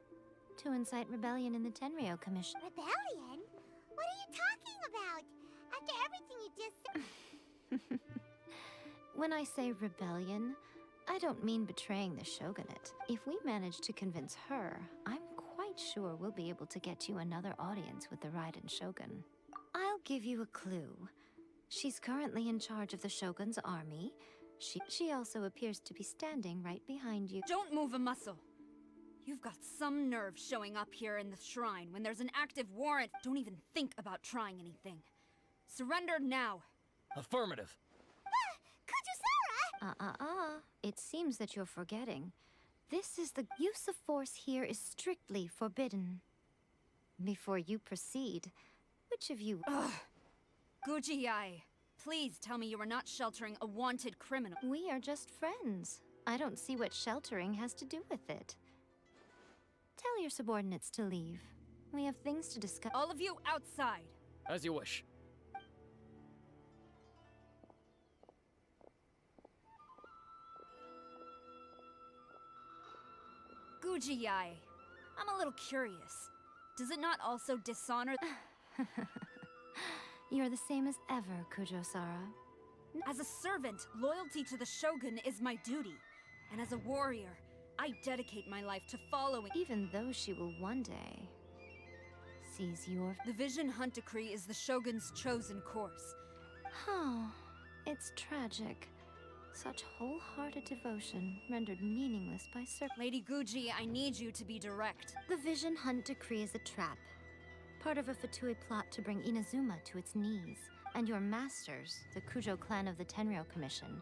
to incite rebellion in the Tenryo Commission. Rebellion? What are you talking about? After everything you just said... When I say rebellion, I don't mean betraying the Shogunate. If we manage to convince her, I'm quite sure we'll be able to get you another audience with the Raiden Shogun. I'll give you a clue. She's currently in charge of the Shogun's army. She also appears to be standing right behind you. Don't move a muscle. You've got some nerve showing up here in the shrine when there's an active warrant. Don't even think about trying anything. Surrender now. Affirmative. Kujusara! It seems that you're forgetting. This is the use of force here is strictly forbidden. Before you proceed, which of you... Ugh. Guji-ai, please tell me you are not sheltering a wanted criminal. We are just friends. I don't see what sheltering has to do with it. Tell your subordinates to leave. We have things to discuss. All of you outside. As you wish. Guji-ai, I'm a little curious. Does it not also dishonor... You're the same as ever, Kujo-sara. As a servant, loyalty to the Shogun is my duty. And as a warrior, I dedicate my life to following... Even though she will one day seize your... The Vision Hunt Decree is the Shogun's chosen course. Oh, it's tragic. Such wholehearted devotion rendered meaningless by Lady Guji, I need you to be direct. The Vision Hunt Decree is a trap. Part of a Fatui plot to bring Inazuma to its knees. And your masters, the Kujo clan of the Tenryou Commission,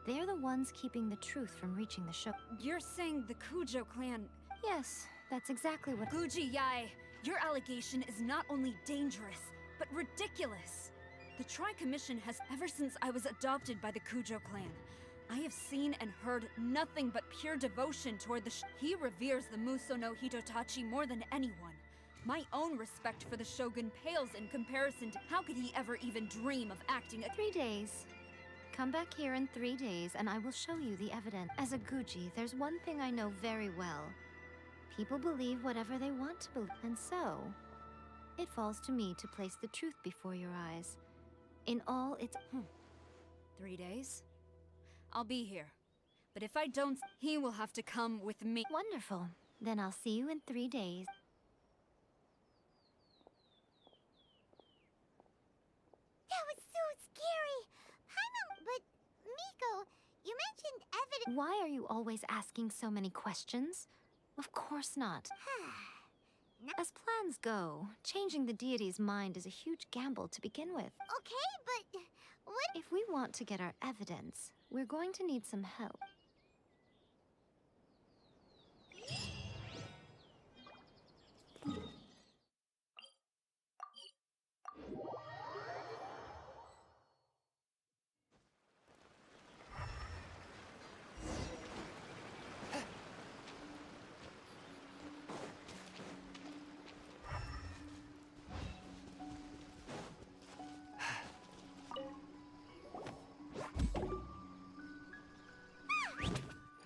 they're the ones keeping the truth from reaching the show. You're saying the Kujo clan... Yes, that's exactly what... Guji-ai, your allegation is not only dangerous, but ridiculous. The Tri-Commission has, ever since I was adopted by the Kujo clan, I have seen and heard nothing but pure devotion toward the He reveres the Muso no Hitotachi more than anyone. My own respect for the Shogun pales in comparison to... How could he ever even dream of acting 3 days. Come back here in 3 days and I will show you the evidence. As a Guji, there's one thing I know very well. People believe whatever they want to believe. And so, it falls to me to place the truth before your eyes. In all its... 3 days? I'll be here. But if I don't, he will have to come with me. Wonderful. Then I'll see you in 3 days. That was so scary! But, Miko, you mentioned evidence... Why are you always asking so many questions? Of course not. As plans go, changing the deity's mind is a huge gamble to begin with. Okay, but... what... If we want to get our evidence, we're going to need some help.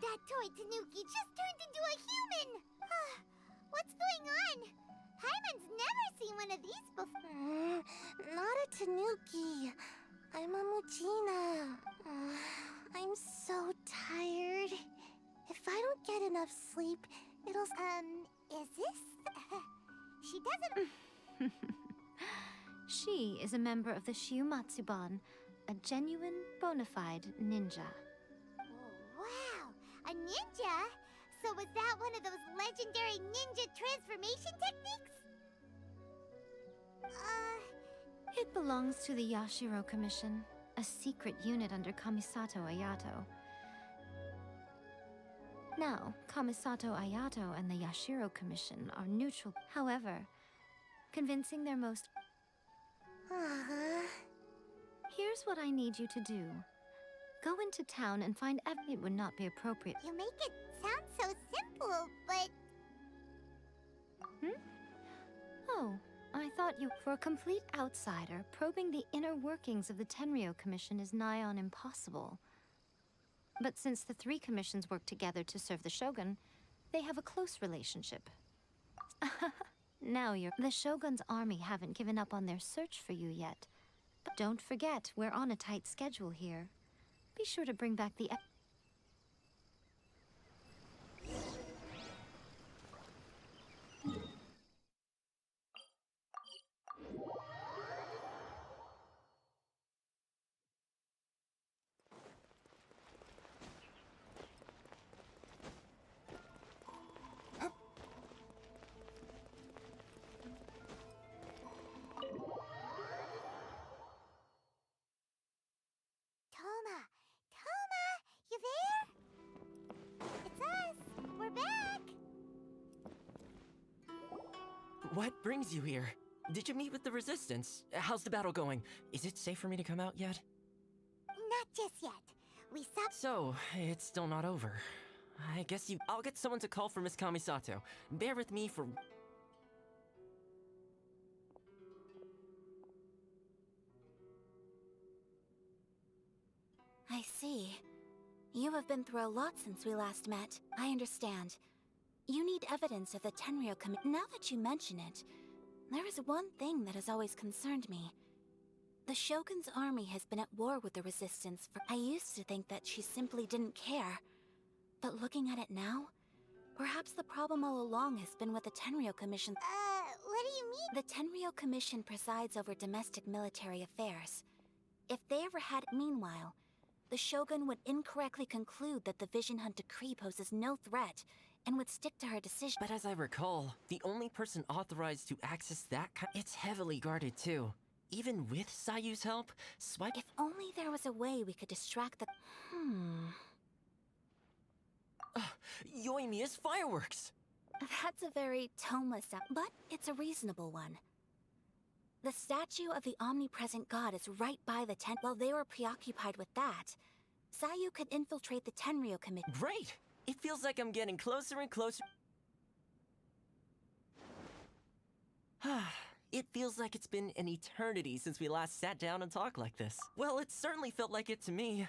That toy Tanuki just turned into a human! What's going on? Paimon's never seen one of these before. Not a Tanuki. I'm a Mujina. I'm so tired. If I don't get enough sleep, it'll... is this... She doesn't... She is a member of the Shiumatsuban, a genuine, bona fide ninja. Wow, a ninja? So was that one of those legendary ninja transformation techniques? It belongs to the Yashiro Commission, a secret unit under Kamisato Ayato. Now, Kamisato Ayato and the Yashiro Commission are neutral. However, convincing their most... Here's what I need you to do. Go into town and find it would not be appropriate. You make it sound so simple, but... Oh, I thought you... For a complete outsider, probing the inner workings of the Tenryou Commission is nigh on impossible. But since the 3 commissions work together to serve the Shogun, they have a close relationship. Now you're... The Shogun's army haven't given up on their search for you yet. But don't forget, we're on a tight schedule here. Be sure to bring back the... What brings you here? Did you meet with the Resistance? How's the battle going? Is it safe for me to come out yet? Not just yet. We stopped. So, it's still not over. I guess I'll get someone to call for Miss Kamisato. Bear with me for... I see. You have been through a lot since we last met. I understand. You need evidence of the Tenryou commission. Now that you mention it, there is one thing that has always concerned me. The Shogun's army has been at war with the Resistance for... I used to think that she simply didn't care. But looking at it now, perhaps the problem all along has been with the Tenryou Commission. What do you mean? The Tenryou Commission presides over domestic military affairs. If they ever had... Meanwhile, the Shogun would incorrectly conclude that the Vision Hunt Decree poses no threat and would stick to her decision. But as I recall, the only person authorized to access that it's heavily guarded too. Even with Sayu's help, Swipe... If only there was a way we could distract the... Yoimiya's fireworks! That's a very toneless sound, but it's a reasonable one. The statue of the omnipresent god is right by the tent. While they were preoccupied with that, Sayu could infiltrate the Tenryou Commission. Great! It feels like I'm getting closer and closer. It feels like it's been an eternity since we last sat down and talked like this. Well, it certainly felt like it to me.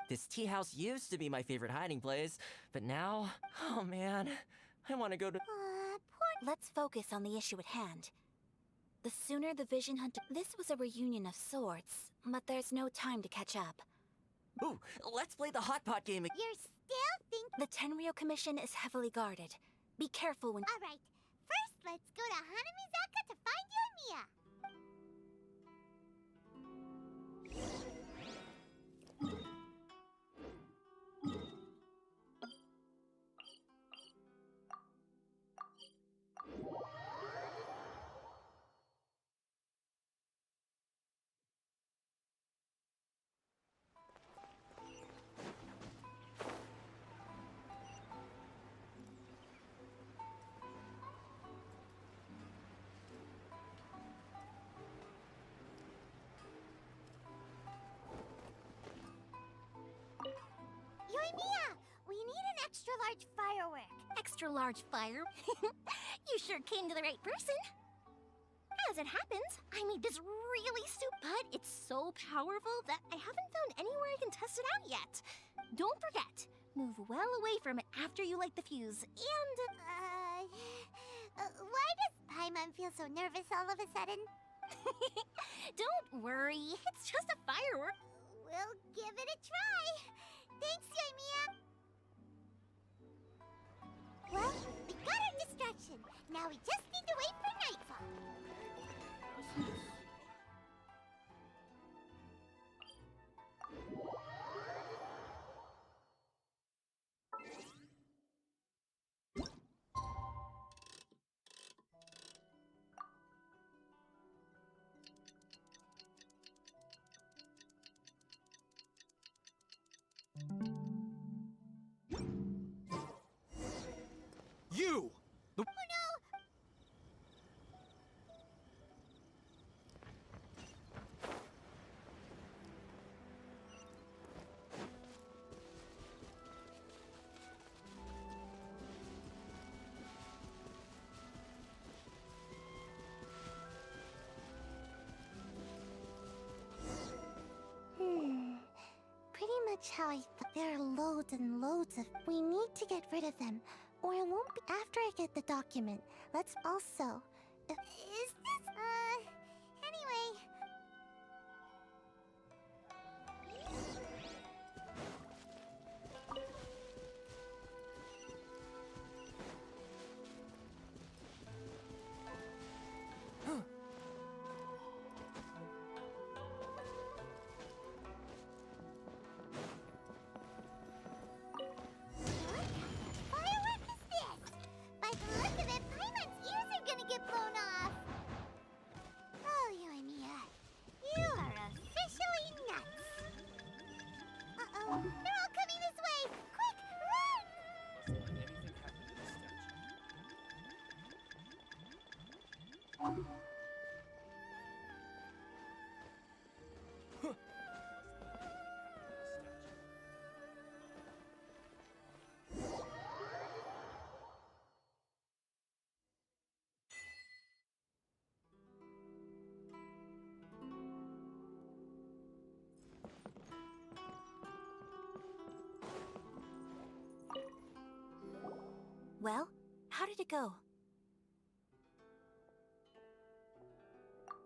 This tea house used to be my favorite hiding place, but now, oh man, I want to go to... Let's focus on the issue at hand. The sooner the Vision Hunt... This was a reunion of sorts, but there's no time to catch up. Ooh, let's play the hot pot game. You're still thinking... The Tenryou Commission is heavily guarded. Be careful when... All right. First, let's go to Hanamizaka to find Yoimiya. Yoimiya, we need an extra-large firework. Extra-large fire? You sure came to the right person. As it happens, I made this really but it's so powerful that I haven't found anywhere I can test it out yet. Don't forget, move well away from it after you light the fuse, and... why does Paimon feel so nervous all of a sudden? Don't worry, it's just a firework. We'll give it a try. Thanks, Yoimiya. Well, we got our distraction. Now we just need to wait for nightfall. You! Oh no! Pretty much how I thought. There are loads and loads of... We need to get rid of them, or it won't be... After I get the document, let's also... Is this... Anyway... Well, how did it go?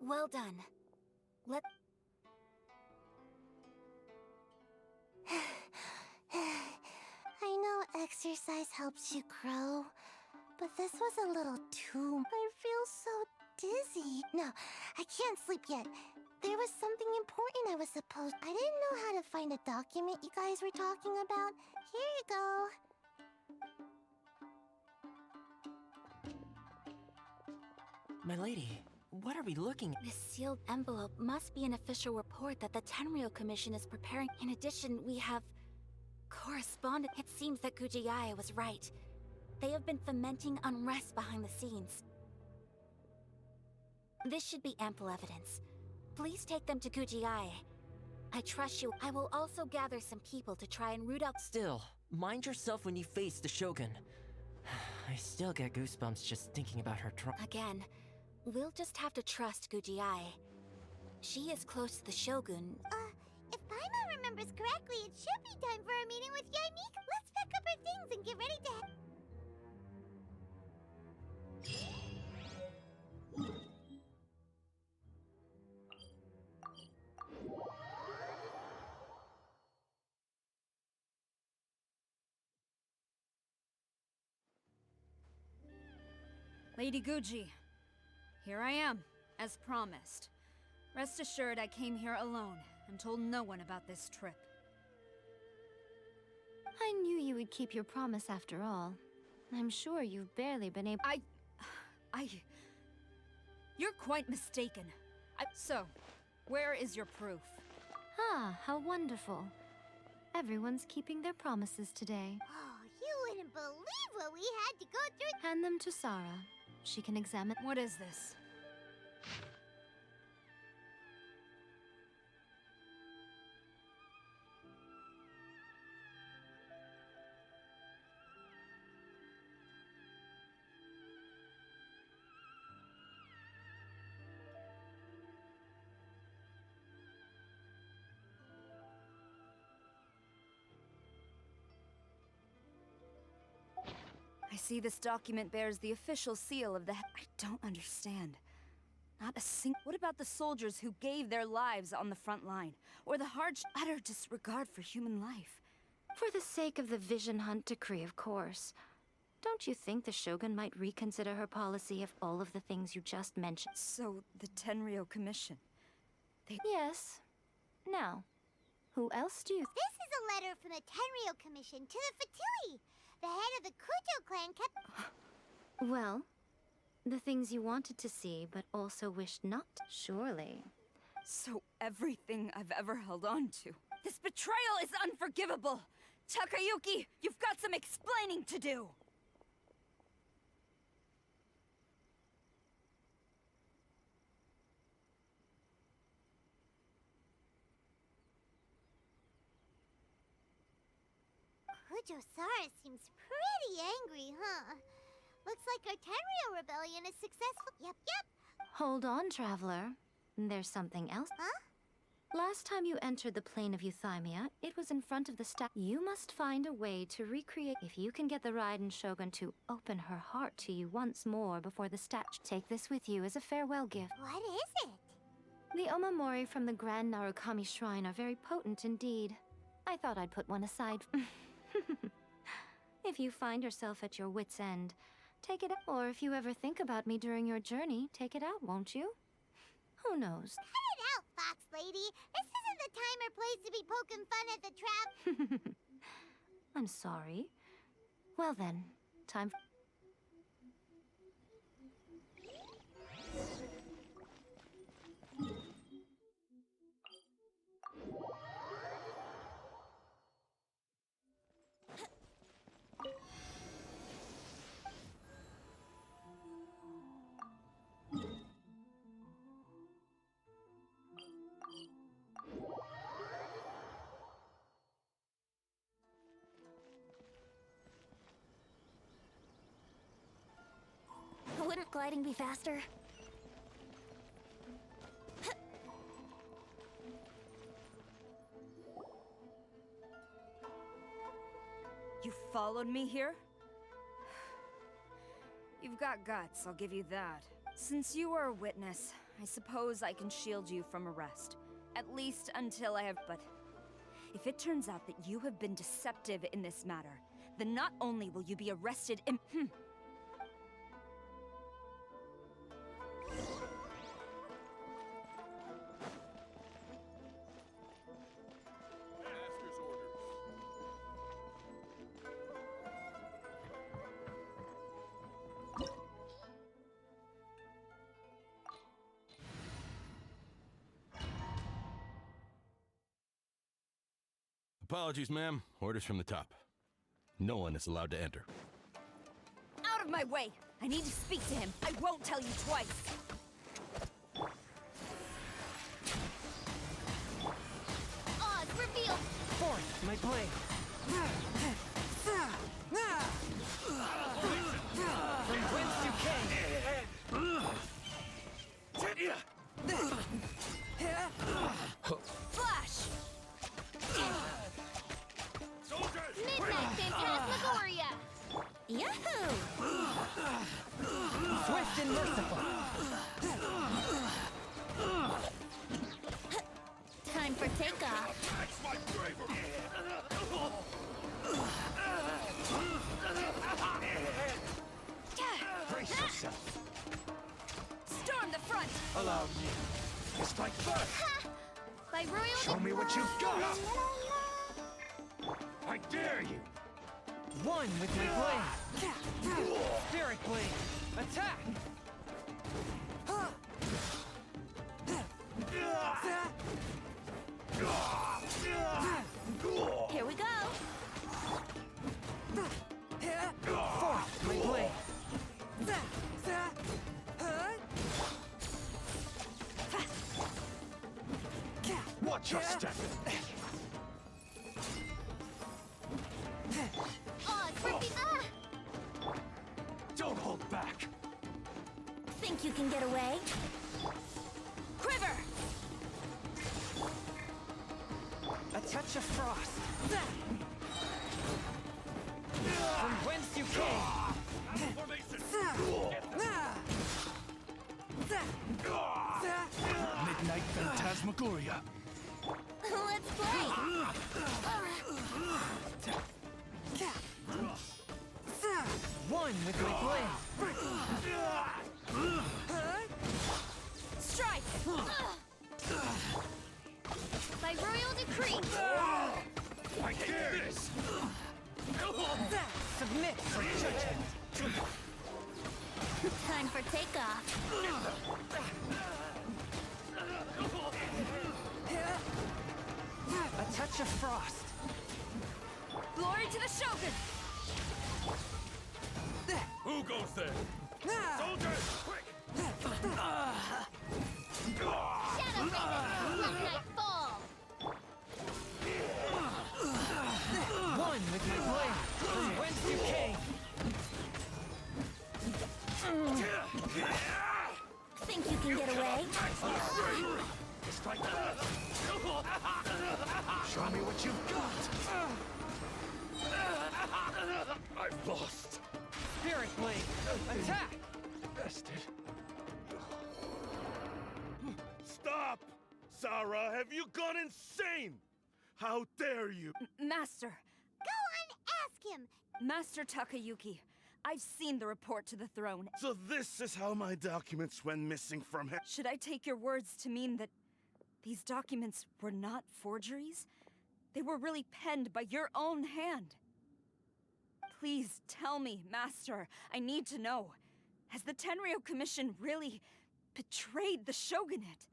Well done. Let... I know exercise helps you grow, but this was a little too... I feel so dizzy. No, I can't sleep yet. There was something important I was supposed... I didn't know how to find a document you guys were talking about. Here you go. My lady, what are we looking at? This sealed envelope must be an official report that the Tenryou Commission is preparing. In addition, we have... correspondence. It seems that Gujiyaya was right. They have been fomenting unrest behind the scenes. This should be ample evidence. Please take them to Gujiyaya. I trust you. I will also gather some people to try and root out... Still, mind yourself when you face the Shogun. I still get goosebumps just thinking about her Again, we'll just have to trust Gujiyaya. She is close to the Shogun. If Paimon remembers correctly, it should be time for a meeting with Yaimika. Let's pack up our things and get ready to Lady Guji, here I am, as promised. Rest assured I came here alone and told no one about this trip. I knew you would keep your promise after all. I'm sure you've barely been able— You're quite mistaken. So, where is your proof? Ah, how wonderful. Everyone's keeping their promises today. Oh, you wouldn't believe what we had to go through. Hand them to Sarah. She can examine— What is this? I see this document bears the official seal of the— I don't understand. Not a single— What about the soldiers who gave their lives on the front line? Or the utter disregard for human life? For the sake of the Vision Hunt decree, of course. Don't you think the Shogun might reconsider her policy of all of the things you just mentioned? So, the Tenryou Commission... Yes. Now, who else do you— This is a letter from the Tenryou Commission to the Fatui. The head of the Kujo clan kept... Well, the things you wanted to see, but also wished not to. Surely. So everything I've ever held on to. This betrayal is unforgivable! Takayuki, you've got some explaining to do! Kujo-Sara seems pretty angry, huh? Looks like our Tenryou rebellion is successful. Yep. Hold on, traveler. There's something else. Huh? Last time you entered the plane of Euthymia, it was in front of the You must find a way to recreate— If you can get the Raiden Shogun to open her heart to you once more before the statue, take this with you as a farewell gift. What is it? The Omamori from the Grand Narukami Shrine are very potent indeed. I thought I'd put one aside. If you find yourself at your wit's end, take it out. Or if you ever think about me during your journey, take it out, won't you? Who knows? Cut it out, Fox Lady. This isn't the time or place to be poking fun at the trap. I'm sorry. Well then, time for— sliding be faster? You followed me here? You've got guts, I'll give you that. Since you are a witness, I suppose I can shield you from arrest. At least until I have... But if it turns out that you have been deceptive in this matter, then not only will you be arrested in... Apologies, ma'am. Orders from the top. No one is allowed to enter. Out of my way! I need to speak to him. I won't tell you twice. Oz, reveal! Forth, my blade. From whence you came. Flash! Midnight Phantasmagoria! Yahoo! Swift and merciful. Time for takeoff. That's my bravery! Brace yourself. Storm the front! Allow me. Strike first. By royal Show me what you've got. I dare you! One with my blade. Spirit blade. Attack. Here we go. Forth, my blade. Watch your step! Oz, Don't hold back! think you can get away? Quiver! A touch of frost. From whence you came. Midnight Phantasmagoria! Let's play! One with my blade. Strike! By royal decree! I dare this! Submit for judgment. Time for takeoff. A touch of frost. Glory to the Shogun! Who goes there? Soldiers, quick! Shadow Raven, let night fall! One with my blade. From whence you came. Think you can get away? Strike first! Show me what you've got! I've lost! Spirit blade. Attack. Bested. Stop! Sarah, have you gone insane? How dare you? Master. Go on, ask him! Master Takayuki, I've seen the report to the throne. So this is how my documents went missing from him. Should I take your words to mean that these documents were not forgeries? They were really penned by your own hand. Please tell me, Master. I need to know. Has the Tenryou Commission really betrayed the shogunate?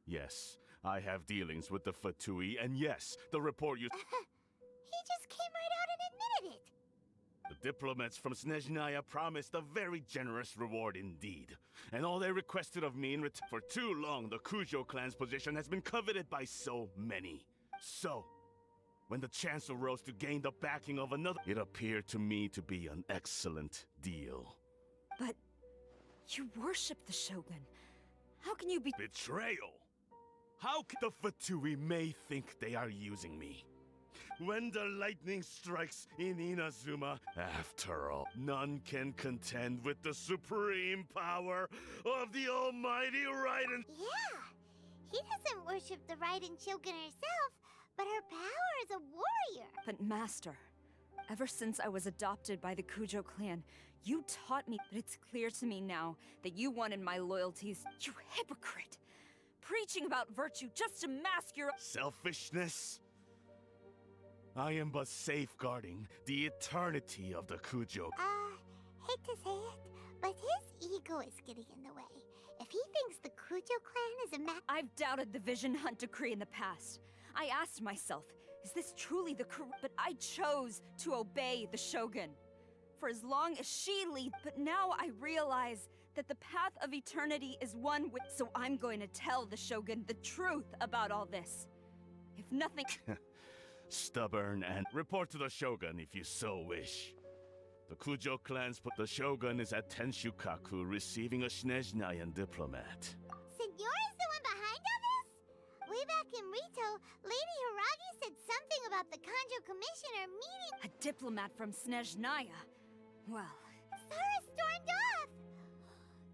Yes, I have dealings with the Fatui, and yes, the report you... He just came right out and admitted it! The diplomats from Snezhnaya promised a very generous reward indeed. And all they requested of me in return... For too long, the Kujo clan's position has been coveted by so many. So, when the chance arose to gain the backing of another, it appeared to me to be an excellent deal. But you worship the Shogun. How can you be— Betrayal! How can the Fatui may think they are using me? When the lightning strikes in Inazuma, after all, none can contend with the supreme power of the almighty Raiden. Yeah, he doesn't worship the Raiden Shogun herself, but her power as a warrior. But Master, ever since I was adopted by the Kujo clan, you taught me, but it's clear to me now that you wanted my loyalties. You hypocrite! Preaching about virtue just to mask your— Selfishness? I am but safeguarding the eternity of the Kujo. Hate to say it, but his ego is getting in the way. If he thinks the Kujo clan is a I've doubted the Vision Hunt decree in the past. I asked myself, is this truly the correct— But I chose to obey the Shogun. For as long as she leads— But now I realize that the path of eternity is one with— So I'm going to tell the Shogun the truth about all this. If nothing— Stubborn and report to the Shogun if you so wish. The Kujo clan's put the Shogun is at Tenshukaku receiving a Snezhnayan diplomat. Signora's the one behind all this? Way back in Rito, Lady Hiragi said something about the Kanjo Commissioner meeting— A diplomat from Snezhnaya. Well— Sara stormed off!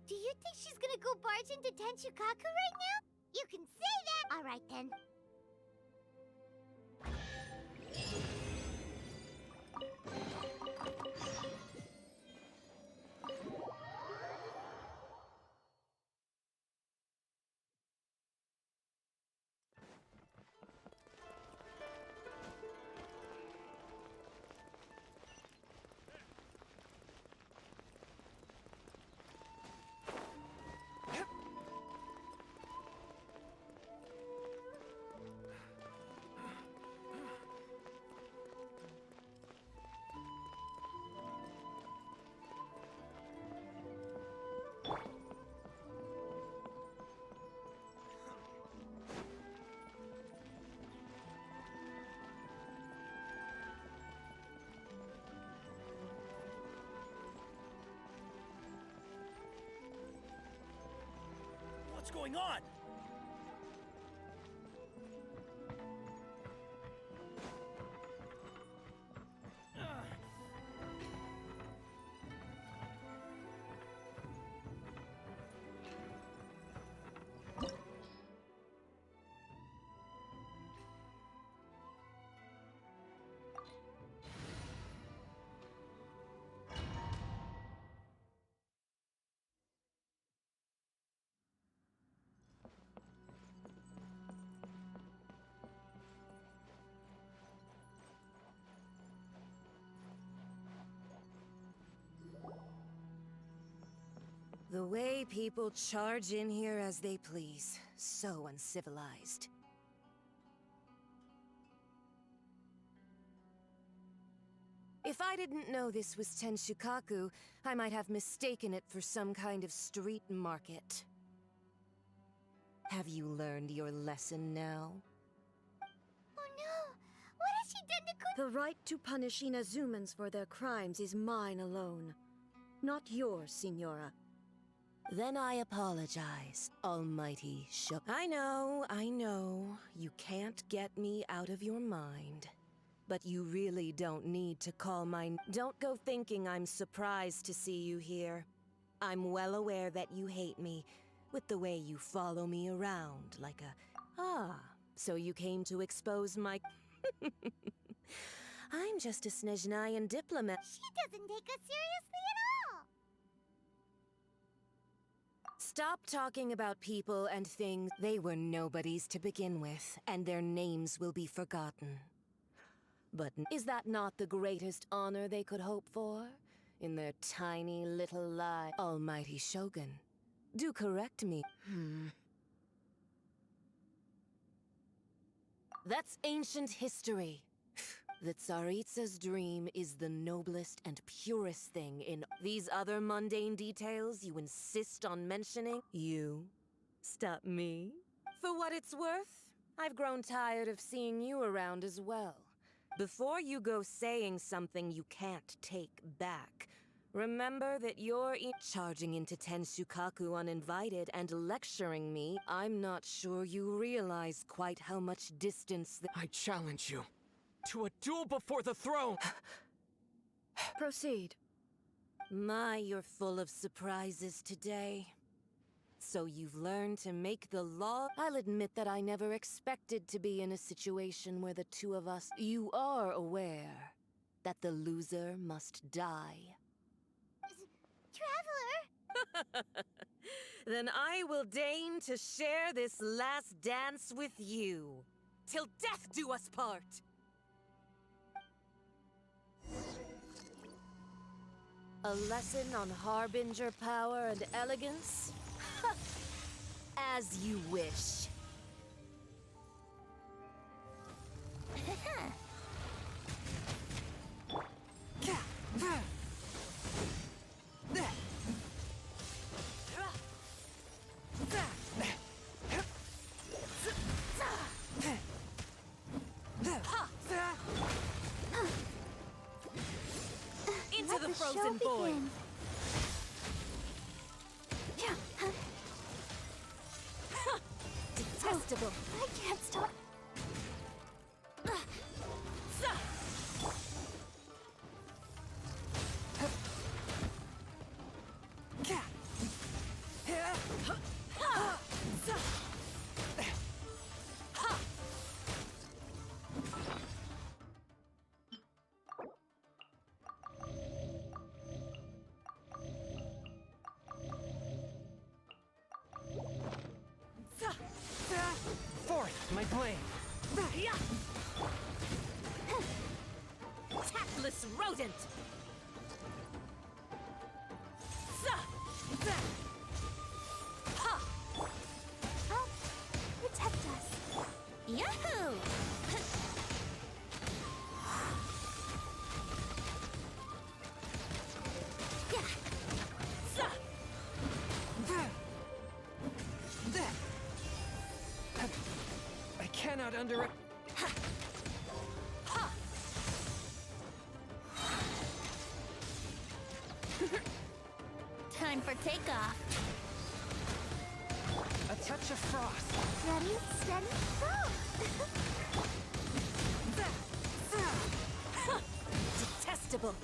Do you think she's gonna go barge into Tenshukaku right now? You can say that! Alright then. What's going on? The way people charge in here as they please. So uncivilized. If I didn't know this was Tenshukaku, I might have mistaken it for some kind of street market. Have you learned your lesson now? Oh no! What has she done to The right to punish Inazumans for their crimes is mine alone. Not yours, Signora. Then I apologize, Almighty Shook. I know. You can't get me out of your mind. But you really don't need to call my— Don't go thinking I'm surprised to see you here. I'm well aware that you hate me, with the way you follow me around like a— so you came to expose my— I'm just a Snezhnayan diplomat. She doesn't take us seriously at all! Stop talking about people and things. They were nobodies to begin with, and their names will be forgotten. But is that not the greatest honor they could hope for? In their tiny little life? Almighty Shogun, do correct me. That's ancient history. The Tsaritsa's dream is the noblest and purest thing in— These other mundane details you insist on mentioning? You stop me? For what it's worth, I've grown tired of seeing you around as well. Before you go saying something you can't take back, Remember that you're charging into Tensukaku uninvited and lecturing me. I'm not sure you realize quite how much distance I challenge you to a duel before the throne! Proceed. My, you're full of surprises today. So you've learned to make the law? I'll admit that I never expected to be in a situation where the two of us... You are aware that the loser must die. Traveler! Then I will deign to share this last dance with you. Till death do us part! A lesson on harbinger power and elegance? As you wish. Into the frozen void. Detestable. I can't stop. Forth, my blade! Tactless rodent! Help! Protect us! Yahoo! I cannot under... Time for takeoff. A touch of frost. Ready, steady, go! Detestable.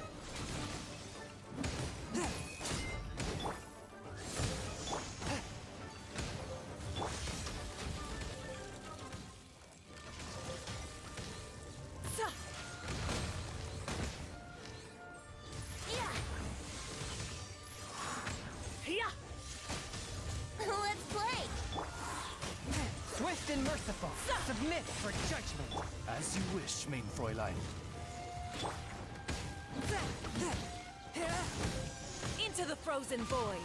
Let's play! Swift and merciful. Submit for judgment. As you wish, main Fräulein. Into the frozen void.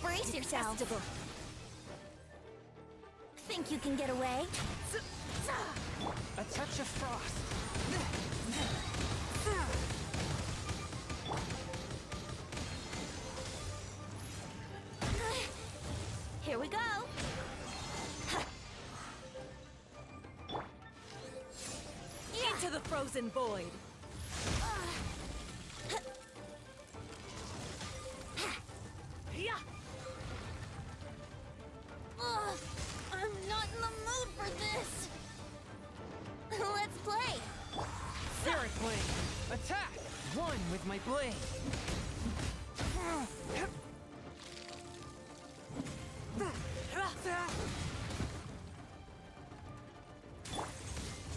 Brace yourself. Detestable. Think you can get away? A touch of frost. Here we go! Into the frozen void. I'm not in the mood for this! Let's play! Spirit blade. Attack. One with my blade.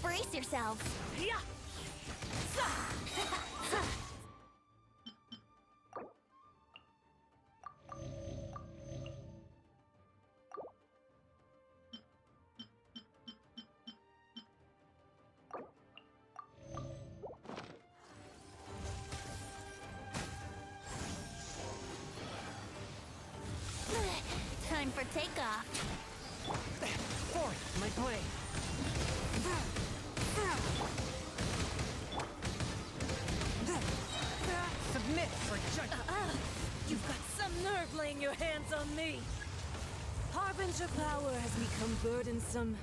Brace yourselves! Time for takeoff! Forth, my blade. Submit for judgment. You've got some nerve laying your hands on me! Harbinger power has become burdensome.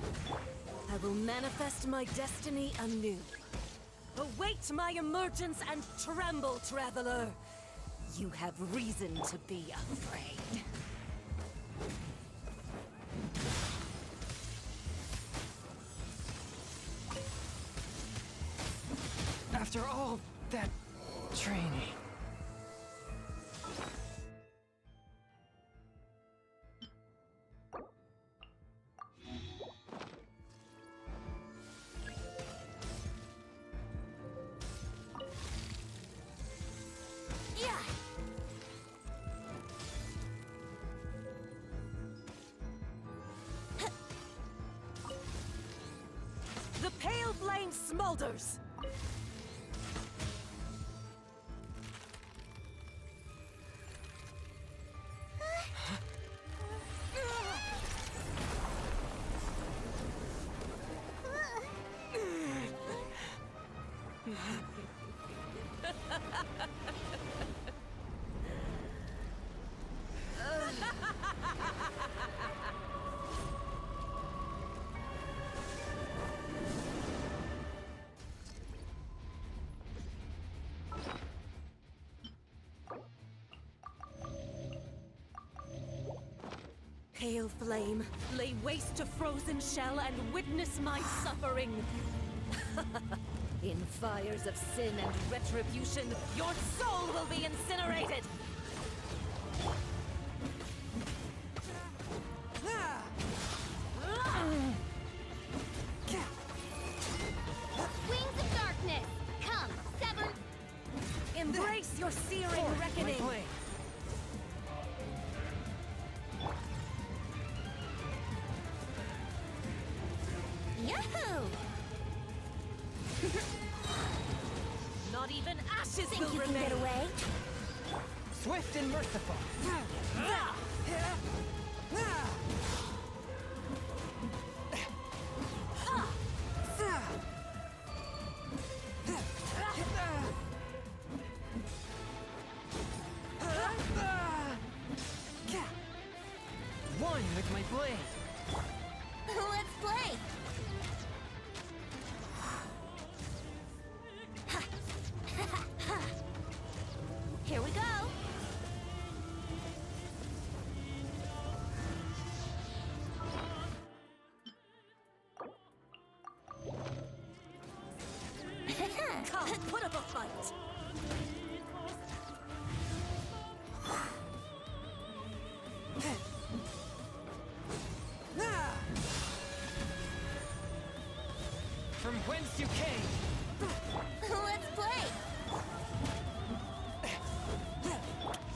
I will manifest my destiny anew. Await my emergence and tremble, traveler! You have reason to be afraid. After all that training. The pale flame smolders! Pale flame, lay waste to frozen shell and witness my suffering! In fires of sin and retribution, your soul will be incinerated! Wings of darkness! Come, sever... Embrace your searing reckoning! Yahoo! Not even ashes Think will you remain! can get away? Swift and merciful. One with my blade. Let's play! Here we go! Come, put up a fight! From whence you came. Let's play!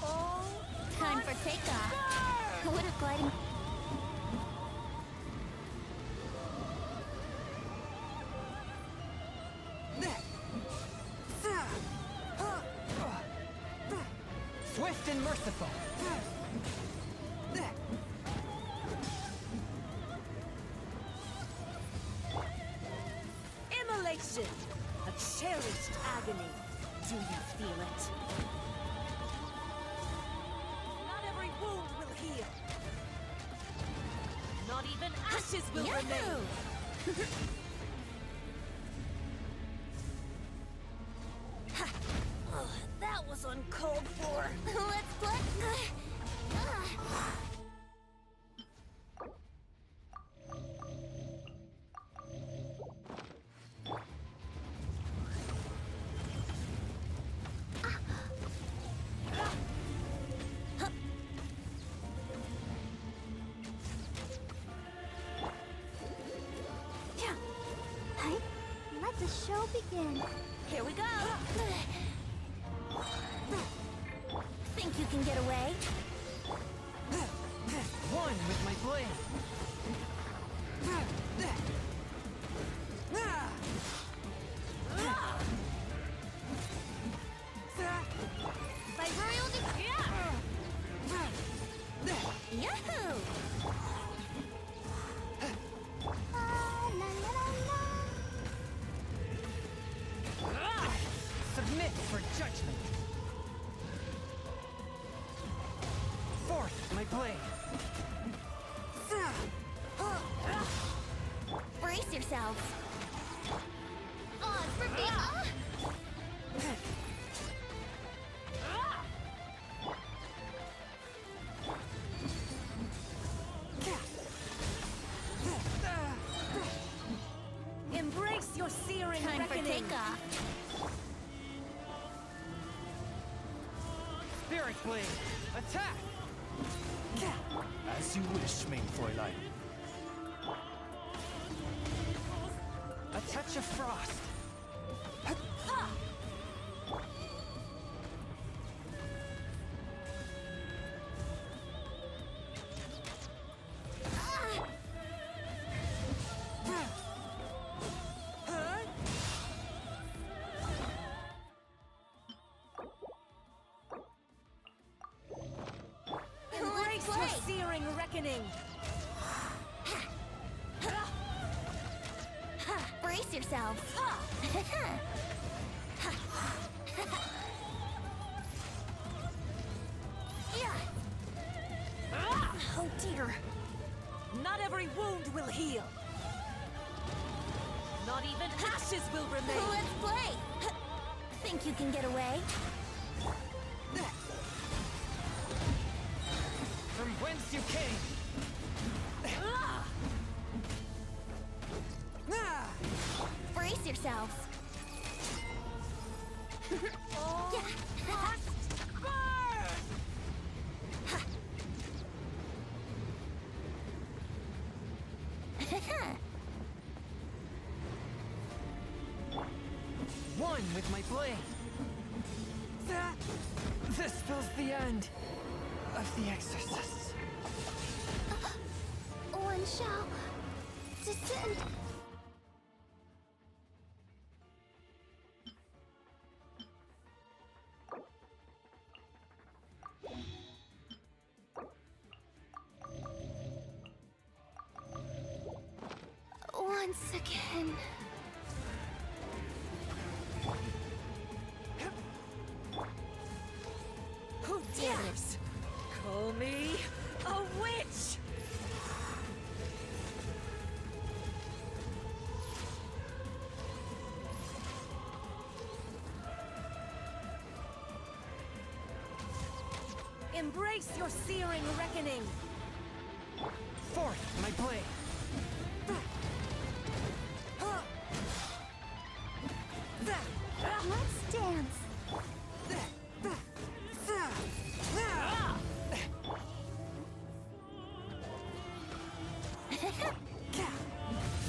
Oh, time for takeoff. What a gliding... Swift and merciful. Immolation! A cherished agony. Do you feel it? Not every wound will heal. Not even ashes will remain. Oh, that was uncalled for. Let's play! Let the show begin. Here we go. Think you can get away? One with my blade. By royal decree! Yahoo! Submit for judgment. my blade. Brace yourselves. Oh, it's for me. Embrace your searing Time reckoning. for takeoff. Spirit blade. Attack. As you wish, mein Fräulein. A touch of frost. Embrace your searing reckoning. Brace yourselves. Oh dear. Not every wound will heal. Not even ashes will remain. Let's play. Think you can get away? From whence you came. Brace yourselves. One with my blade. This spells the end of the exorcists. One shall descend. Once again. Who dares call me a witch? Embrace your searing reckoning. Forth, my blade. Let's dance.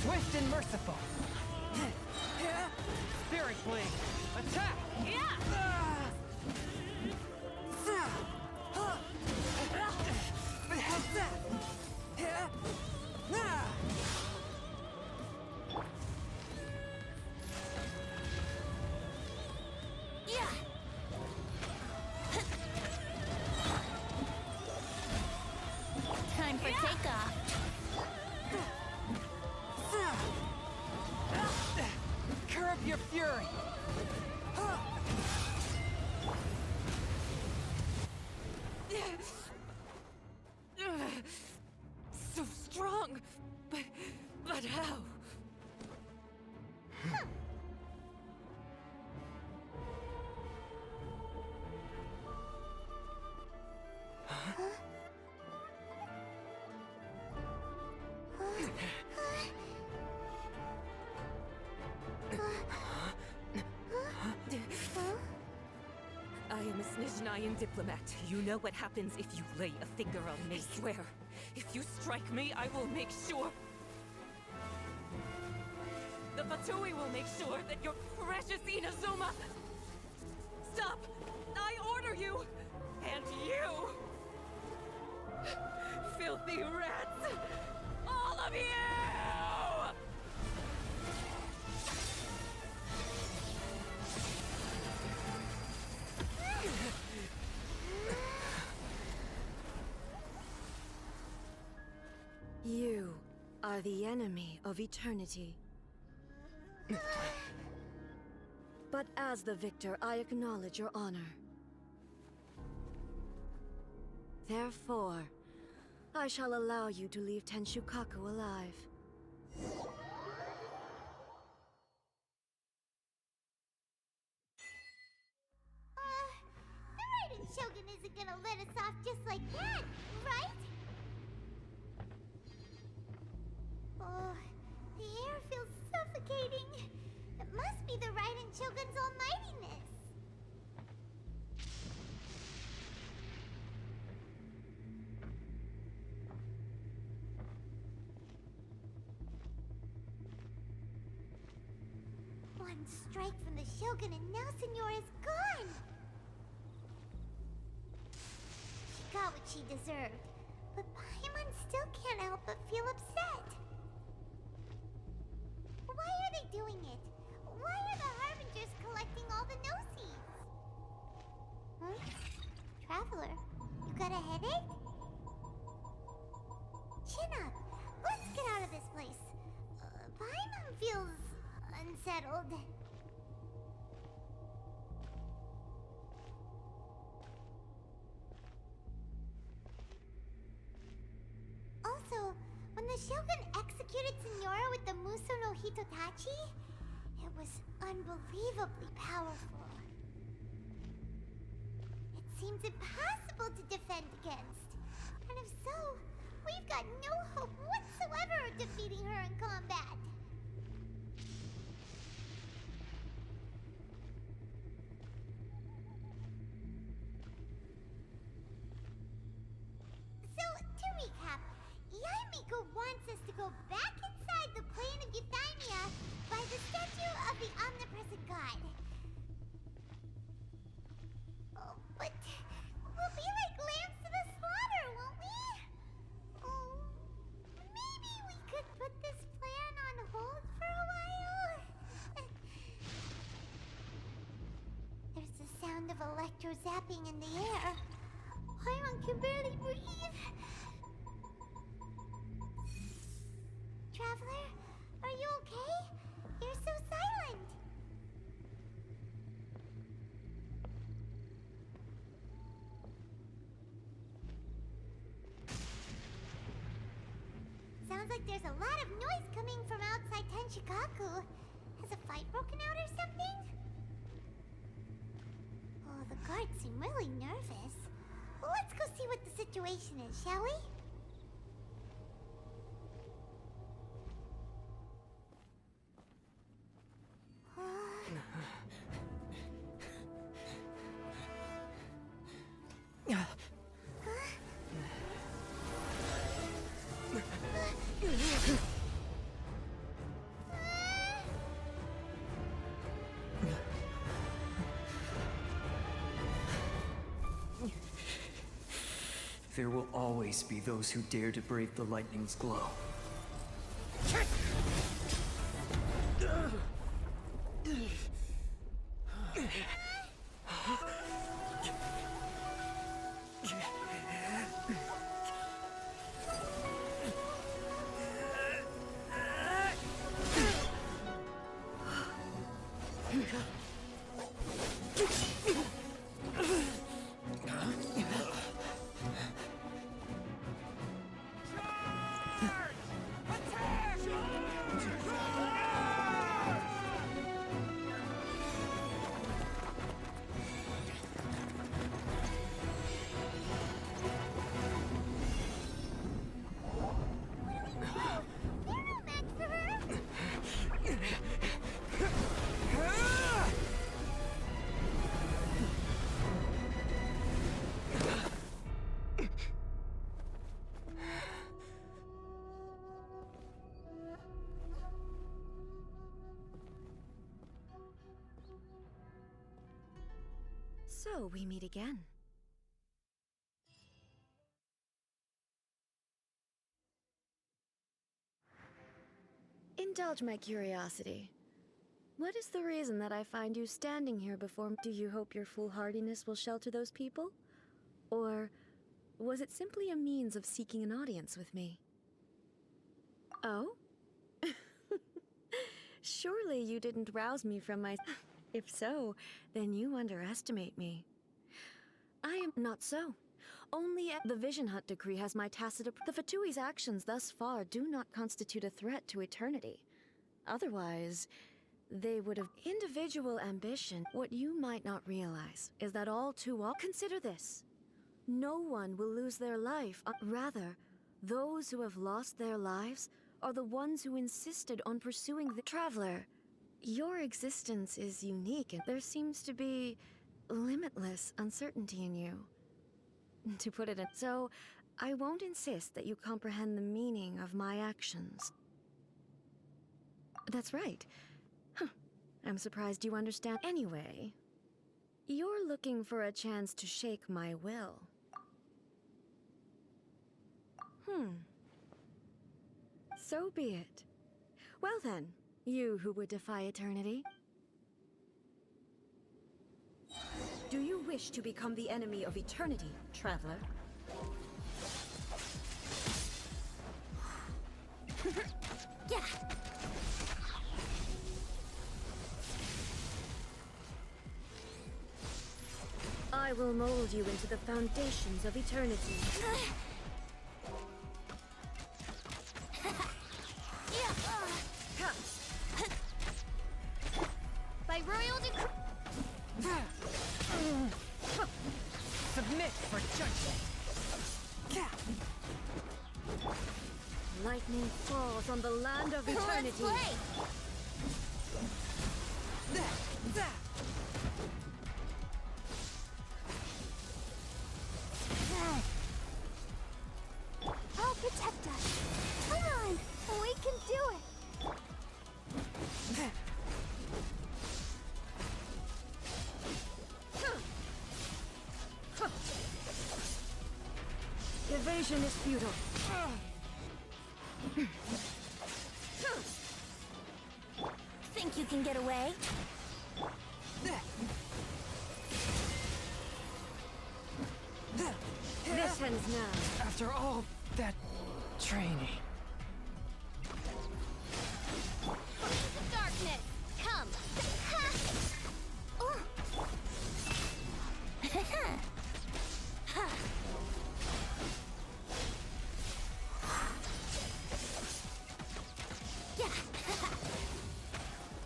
Swift and merciful. Spirit blade. Attack. Time for takeoff. Curb your fury. So strong, but how? I am a Snezhnayan diplomat. You know what happens if you lay a finger on me. I swear, if you strike me, I will make sure. The Fatui will make sure that your precious Inazuma. Stop! I order you! And you! Filthy rats! All of you! You are the enemy of eternity. But as the victor, I acknowledge your honor. Therefore, I shall allow you to leave Tenshukaku alive. The Raiden Shogun isn't gonna let us off just like that, right? Oh, the air feels suffocating. It must be the Raiden Shogun's almightiness. One strike from the Shogun and now Senora is gone! She got what she deserved, but Paimon still can't help but feel upset. Why are they doing it? Why are the Harbingers collecting all the no-seeds? Huh? Traveler, you got a headache? Chin up! Let's get out of this place. Paimon feels unsettled. Also, when the Shogun executed Senora with the Muso no Hitotachi, it was unbelievably powerful. It seems impossible to defend against. And if so, we've got no hope whatsoever of defeating her in combat. So, to recap, Yaimiko wants us to go back inside the plane of Euthymia by the statue of the omnipresent god. Oh, but we'll be like lambs to the slaughter, won't we? Oh, maybe we could put this plan on hold for a while? There's the sound of electro zapping in the air. Paimon can barely breathe. Traveler, are you okay? You're so silent. Sounds like there's a lot of noise coming from outside Tenshukaku. Has a fight broken out or something? Oh, the guards seem really nervous. Well, let's go see what the situation is, shall we? There will always be those who dare to brave the lightning's glow. So we meet again. Indulge my curiosity. What is the reason that I find you standing here before me? Do you hope your foolhardiness will shelter those people? Or was it simply a means of seeking an audience with me? Oh? Surely you didn't rouse me from my... If so, then you underestimate me. I am not so. Only the Vision Hut decree has my tacit The Fatui's actions thus far do not constitute a threat to eternity. Otherwise, they would have individual ambition. What you might not realize is that all too often. Consider this. No one will lose their life. Rather, those who have lost their lives are the ones who insisted on pursuing the Traveler. Your existence is unique, and there seems to be limitless uncertainty in you. To put it in. So, I won't insist that you comprehend the meaning of my actions. That's right. Huh. I'm surprised you understand. Anyway, you're looking for a chance to shake my will. So be it. Well then, you who would defy eternity. Do you wish to become the enemy of eternity, Traveler? Yeah. I will mold you into the foundations of eternity. By royal decree. Submit for judgment. Lightning falls on the land of eternity. I'll protect us. Come on, we can do it. Evasion is futile. Think you can get away? This ends now. After all that training. Forces of darkness, come!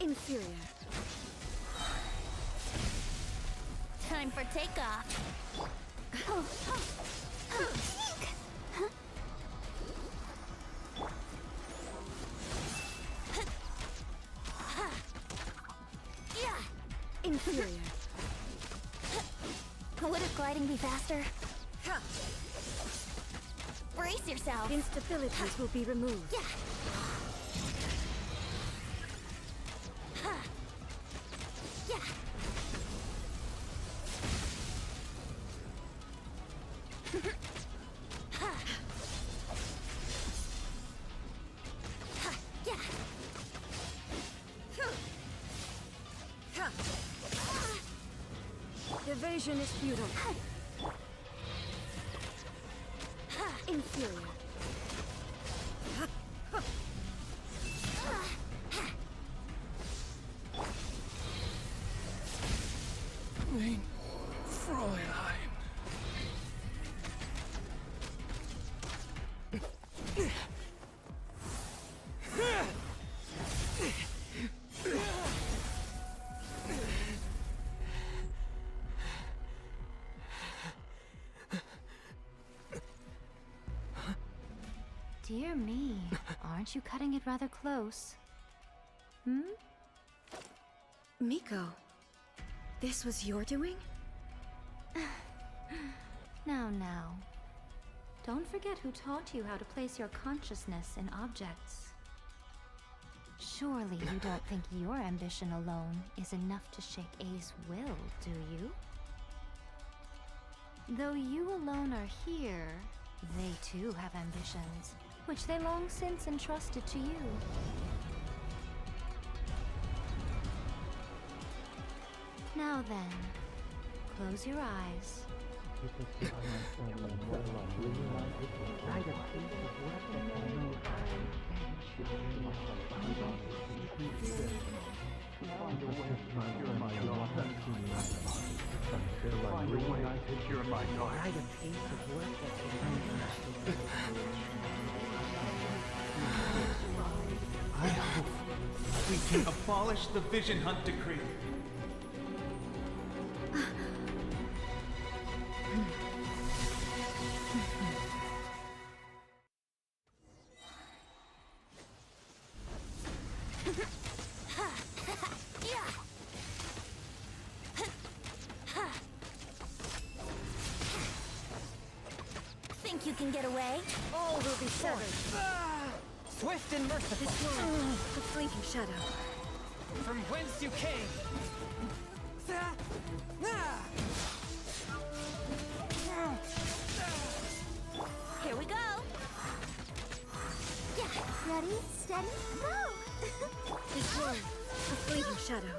Inferior. Time for takeoff. Inferior. Wouldn't gliding be faster? Brace yourself. Instabilities will be removed. Yeah. Evasion is futile. Inferior. Mein Fräulein. Dear me, aren't you cutting it rather close? Miko, this was your doing? Now. Don't forget who taught you how to place your consciousness in objects. Surely you don't think your ambition alone is enough to shake A's will, do you? Though you alone are here, they too have ambitions, which they long since entrusted to you. Now then, close your eyes. Try to pace of work that I hope we can abolish the Vision Hunt Decree. Think you can get away? all will be severed. Swift and merciful. This world, the fleeting shadow. From whence you came. Here we go. Yeah. Ready, steady, go. This world, a fleeting shadow.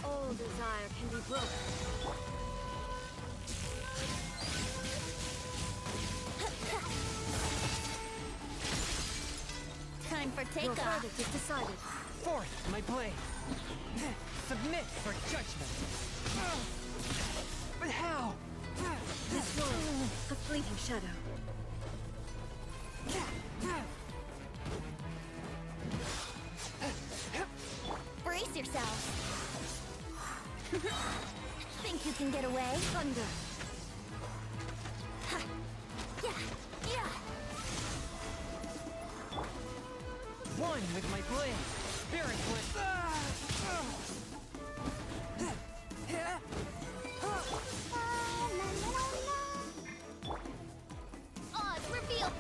All desire can be broken. Time for Your takeoff. verdict is decided. Forth, my blade. Submit for judgment. But how? This world, a fleeting shadow. Brace yourself. Think you can get away? Thunder. Ha. Yeah, yeah. One with my blade. Spirit blade. Odds reveal.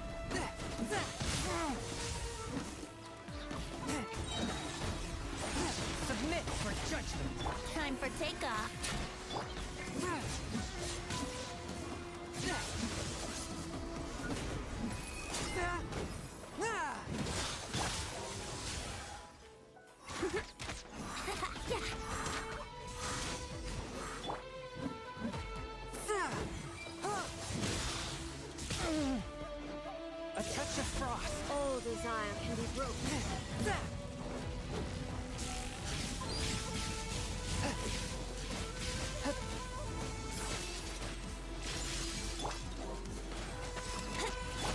Submit for judgment. Time for takeoff. A touch of frost. All desire can be broken.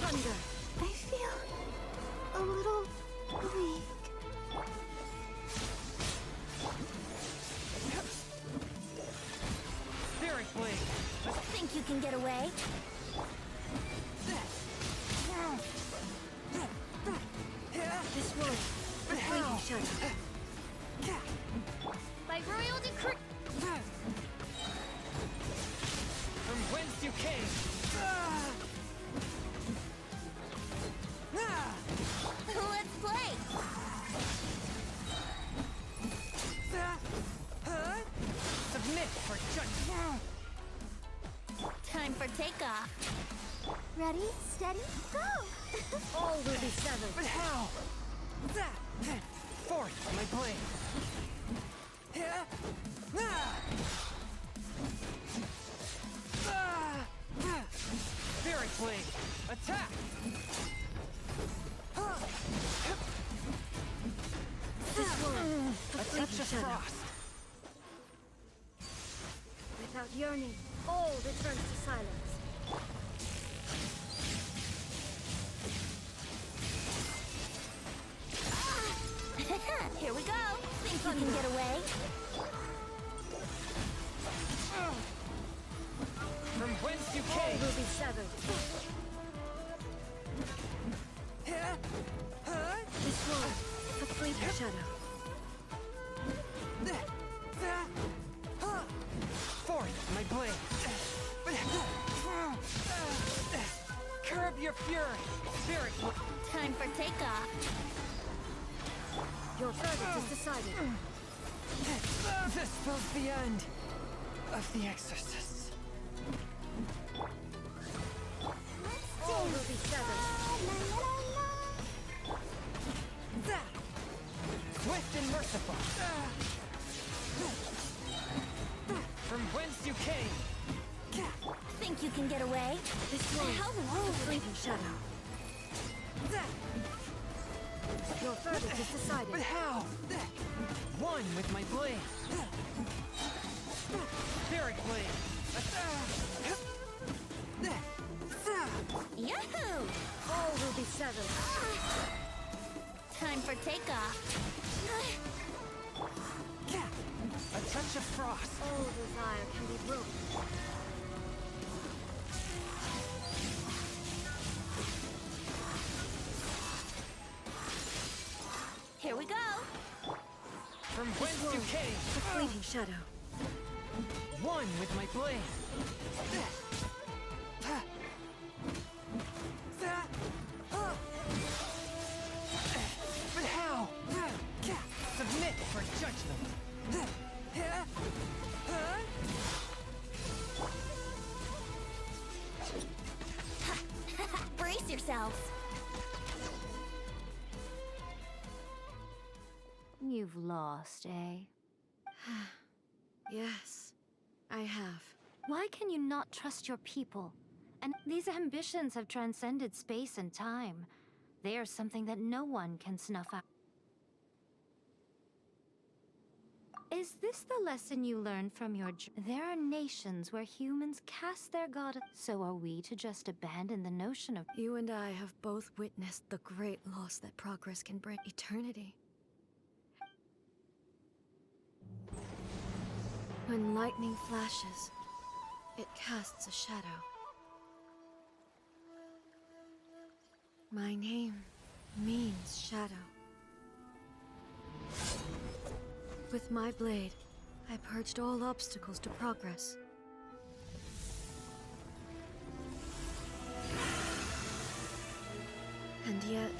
Thunder. I feel a little weak. Spirit blade. Think you can get away? This world, a fleeting shadow. By royal decree. From whence you came. Let's play. Submit for judgment. Time for takeoff. Ready, steady, go. All will be severed. But how? Forth, my blade. Spirit blade. Attack. This world, a A touch fleeting of shadow. frost. Without yearning, all returns to silence. Here we go. Think you can get away? From whence you All came. will be severed. This world, a fleeting shadow. Forth, my blade. Curb your fury. Spirit blade. Time for takeoff. Your verdict is decided. This spells the end of the exorcists. All will be severed. Swift and merciful. From whence you came. Think you can get away? This world, a fleeting shadow. Your verdict is decided. But how? One with my blade. Spirit Blade! Yahoo! All will be settled. Time for takeoff. A touch of frost! All desire can be broken. Here we go. From whence you came! A fleeting shadow. One with my blade! But how? Submit for judgment! Brace yourselves. You've lost, eh? Yes, I have. Why can you not trust your people? And these ambitions have transcended space and time. They are something that no one can snuff out. Is this the lesson you learned from your There are nations where humans cast their god. So are we to just abandon the notion of... You and I have both witnessed the great loss that progress can bring. Eternity. When lightning flashes, it casts a shadow. My name means shadow. With my blade, I purged all obstacles to progress. And yet,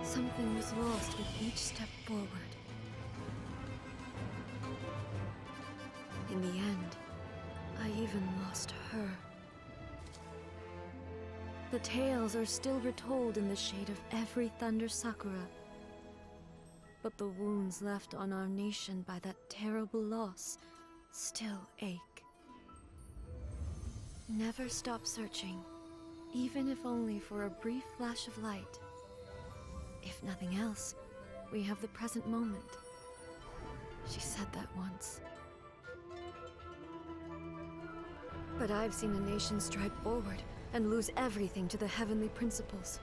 something was lost with each step forward. In the end, I even lost her. The tales are still retold in the shade of every Thunder Sakura. But the wounds left on our nation by that terrible loss still ache. Never stop searching, even if only for a brief flash of light. If nothing else, we have the present moment. She said that once. But I've seen a nation stride forward and lose everything to the heavenly principles.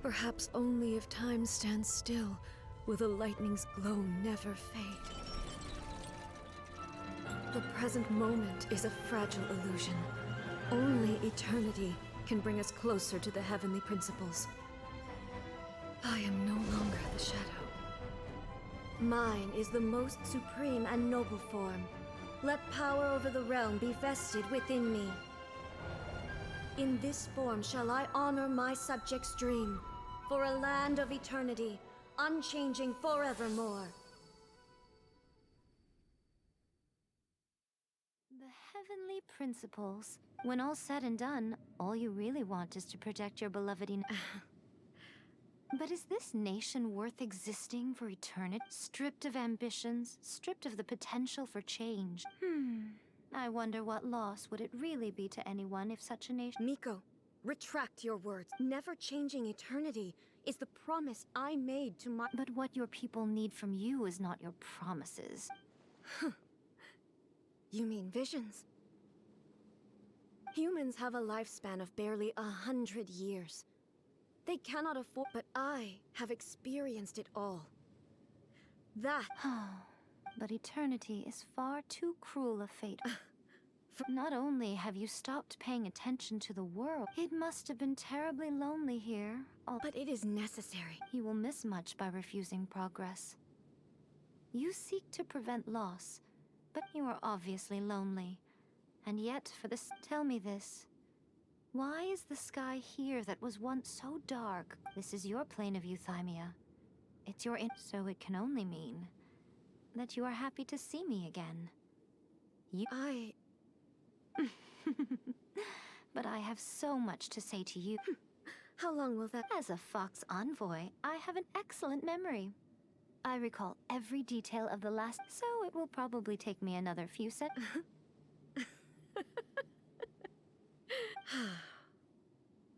Perhaps only if time stands still will the lightning's glow never fade. The present moment is a fragile illusion. Only eternity can bring us closer to the heavenly principles. I am no longer the shadow. Mine is the most supreme and noble form. Let power over the realm be vested within me. In this form shall I honor my subjects' dream, for a land of eternity, unchanging forevermore. The heavenly principles. When all's said and done, all you really want is to protect your beloved But is this nation worth existing for eternity? Stripped of ambitions, stripped of the potential for change. I wonder what loss would it really be to anyone if such a nation... Miko, retract your words. Never changing eternity is the promise I made to my... But what your people need from you is not your promises. You mean visions? Humans have a lifespan of barely 100 years. They cannot afford... But I have experienced it all. That... But eternity is far too cruel a fate. Not only have you stopped paying attention to the world, it must have been terribly lonely here. But it is necessary. You will miss much by refusing progress. You seek to prevent loss, but you are obviously lonely. And yet, for this... Tell me this. Why is the sky here that was once so dark? This is your plane of euthymia. It's your so it can only mean that you are happy to see me again. But I have so much to say to you. How long will that... As a Fox envoy, I have an excellent memory. I recall every detail of the last... So it will probably take me another few seconds.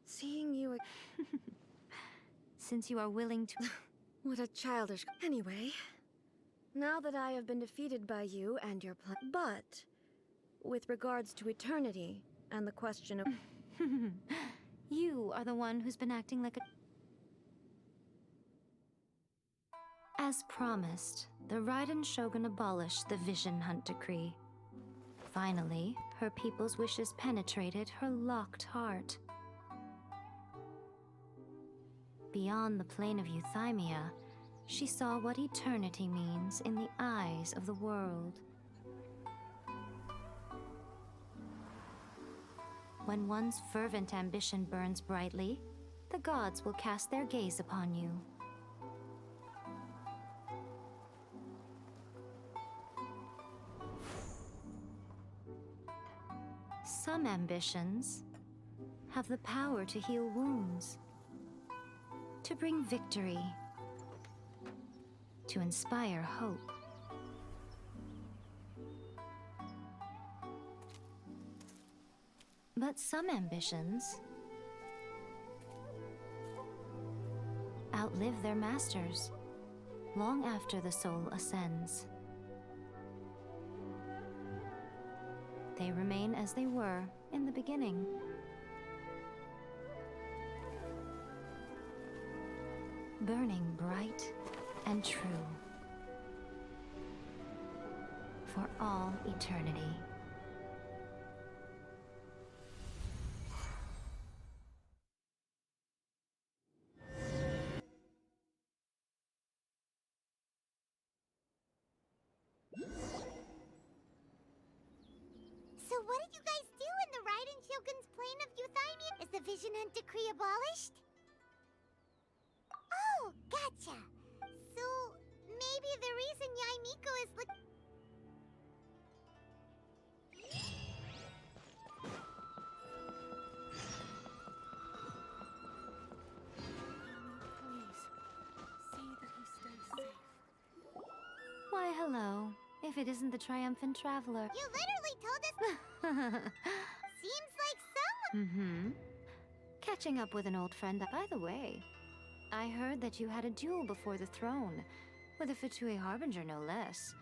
Seeing you... Since you are willing to... What a childish... Anyway, Now that I have been defeated by you and your plan. But, with regards to eternity and the question of. You are the one who's been acting like a. As promised, the Raiden Shogun abolished the Vision Hunt Decree. Finally, her people's wishes penetrated her locked heart. Beyond the plane of euthymia, she saw what eternity means in the eyes of the world. When one's fervent ambition burns brightly, the gods will cast their gaze upon you. Some ambitions have the power to heal wounds, to bring victory, to inspire hope. But some ambitions outlive their masters long after the soul ascends. They remain as they were in the beginning. Burning bright and true for all eternity. So what did you guys do in the Raiden Shogun's plane of euthymia? Is the Vision Hunt Decree abolished? Oh, gotcha. So maybe the reason Yaimiko is Why, hello. If it isn't the triumphant traveler. You literally told us. Seems like someone. Catching up with an old friend. By the way, I heard that you had a duel before the throne, with a Fatui Harbinger no less.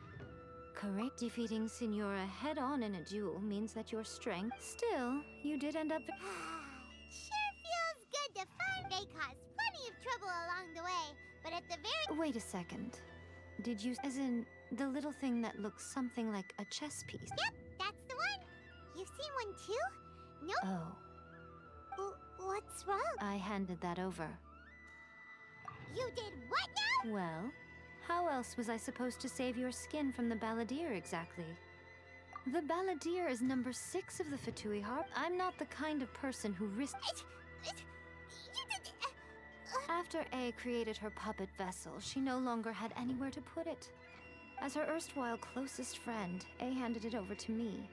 Correct. Defeating Signora head-on in a duel means that your strength. Still, you did end up. Sure feels good to find they caused plenty of trouble along the way, but at the very. Wait a second. Did you. As in, the little thing that looks something like a chess piece? Yep, that's the one. You've seen one too? Nope. Oh. What's wrong? I handed that over. You did what now? Well, how else was I supposed to save your skin from the Balladeer exactly? The Balladeer is number 6 of the Fatui Harp. I'm not the kind of person who risks. After A created her puppet vessel, she no longer had anywhere to put it. As her erstwhile closest friend, A handed it over to me.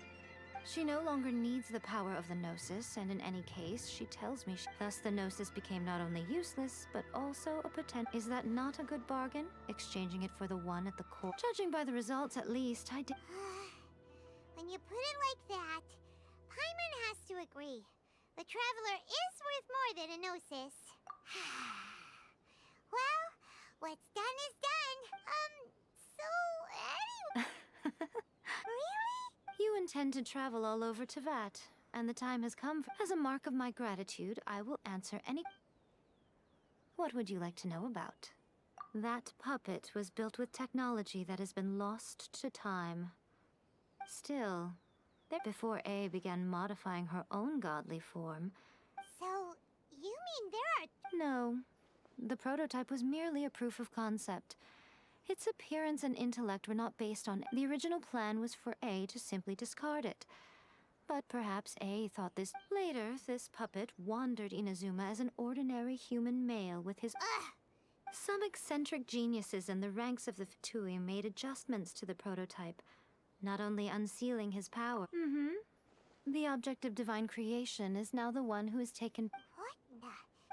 She no longer needs the power of the Gnosis, and in any case, she tells me thus the Gnosis became not only useless, but also a potential. Is that not a good bargain? Exchanging it for the one at the core? Judging by the results, at least, I did. When you put it like that, Paimon has to agree. The Traveler is worth more than a Gnosis. Well, what's done is done. So anyway. Really? You intend to travel all over Teyvat, and the time has come for. As a mark of my gratitude, I will answer any. What would you like to know about? That puppet was built with technology that has been lost to time. Still, before A began modifying her own godly form. So, you mean there are. No. The prototype was merely a proof of concept. Its appearance and intellect were not based on. The original plan was for A to simply discard it. But perhaps A thought this. Later, this puppet wandered Inazuma as an ordinary human male with his. Some eccentric geniuses in the ranks of the Fatui made adjustments to the prototype, not only unsealing his power. The object of divine creation is now the one who has taken. What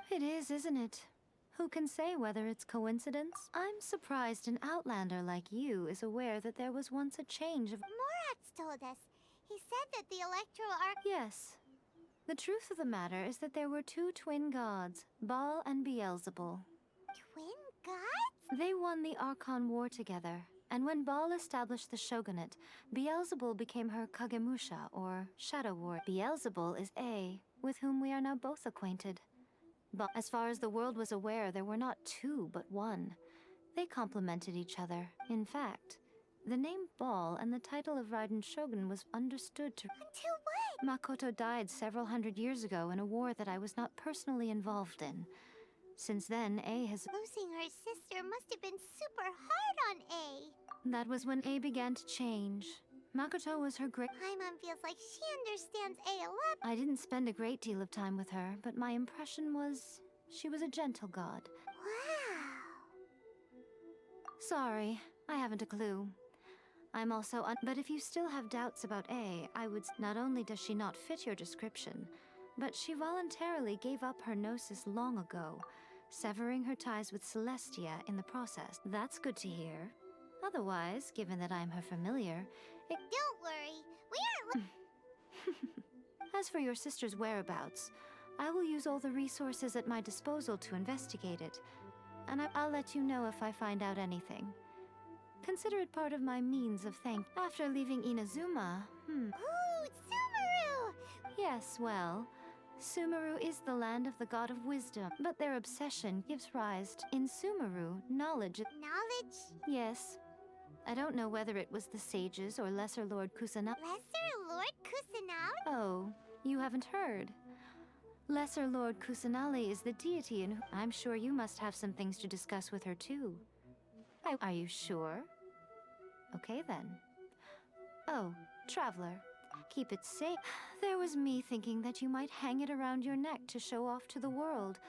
the? It is, isn't it? Who can say whether it's coincidence? I'm surprised an outlander like you is aware that there was once a change of. Moratz told us. He said that the Electro Arc. Yes. The truth of the matter is that there were 2 twin gods, Baal and Beelzebul. Twin gods? They won the Archon War together, And when Baal established the shogunate, Beelzebul became her Kagemusha, or shadow ward. Beelzebul is A, with whom we are now both acquainted. But as far as the world was aware, there were not two, but one. They complemented each other. In fact, the name Baal and the title of Raiden Shogun was understood to— Until what? Makoto died several hundred years ago in a war that I was not personally involved in. Since then, A has— Losing her sister must have been super hard on A. That was when A began to change. Makoto was her great— Paimon feels like she understands A a lot. I didn't spend a great deal of time with her, but my impression was she was a gentle god. Wow. Sorry, I haven't a clue. I'm also but if you still have doubts about A, I would— Not only does she not fit your description, but she voluntarily gave up her gnosis long ago, severing her ties with Celestia in the process. That's good to hear. Otherwise, given that I'm her familiar, Don't worry, we aren't. As for your sister's whereabouts, I will use all the resources at my disposal to investigate it, and I'll let you know if I find out anything. Consider it part of my means of thank— After leaving Inazuma, Ooh, Sumeru! Yes, well, Sumeru is the land of the god of wisdom, but their obsession gives rise to— In Sumeru, knowledge— Knowledge? Yes. I don't know whether it was the sages or Lesser Lord Kusanagi. Lesser Lord Kusanagi? Oh, you haven't heard. Lesser Lord Kusanali is the deity, and I'm sure you must have some things to discuss with her too. Are you sure? Okay then. Oh, traveler, keep it safe. There was me thinking that you might hang it around your neck to show off to the world.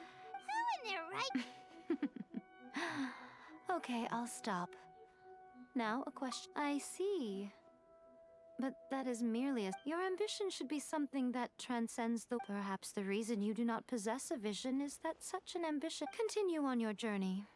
Who in their right? Okay, I'll stop. Now, a question. I see. But that is merely a— Your ambition should be something that transcends the— Perhaps the reason you do not possess a vision is that such an ambition— Continue on your journey.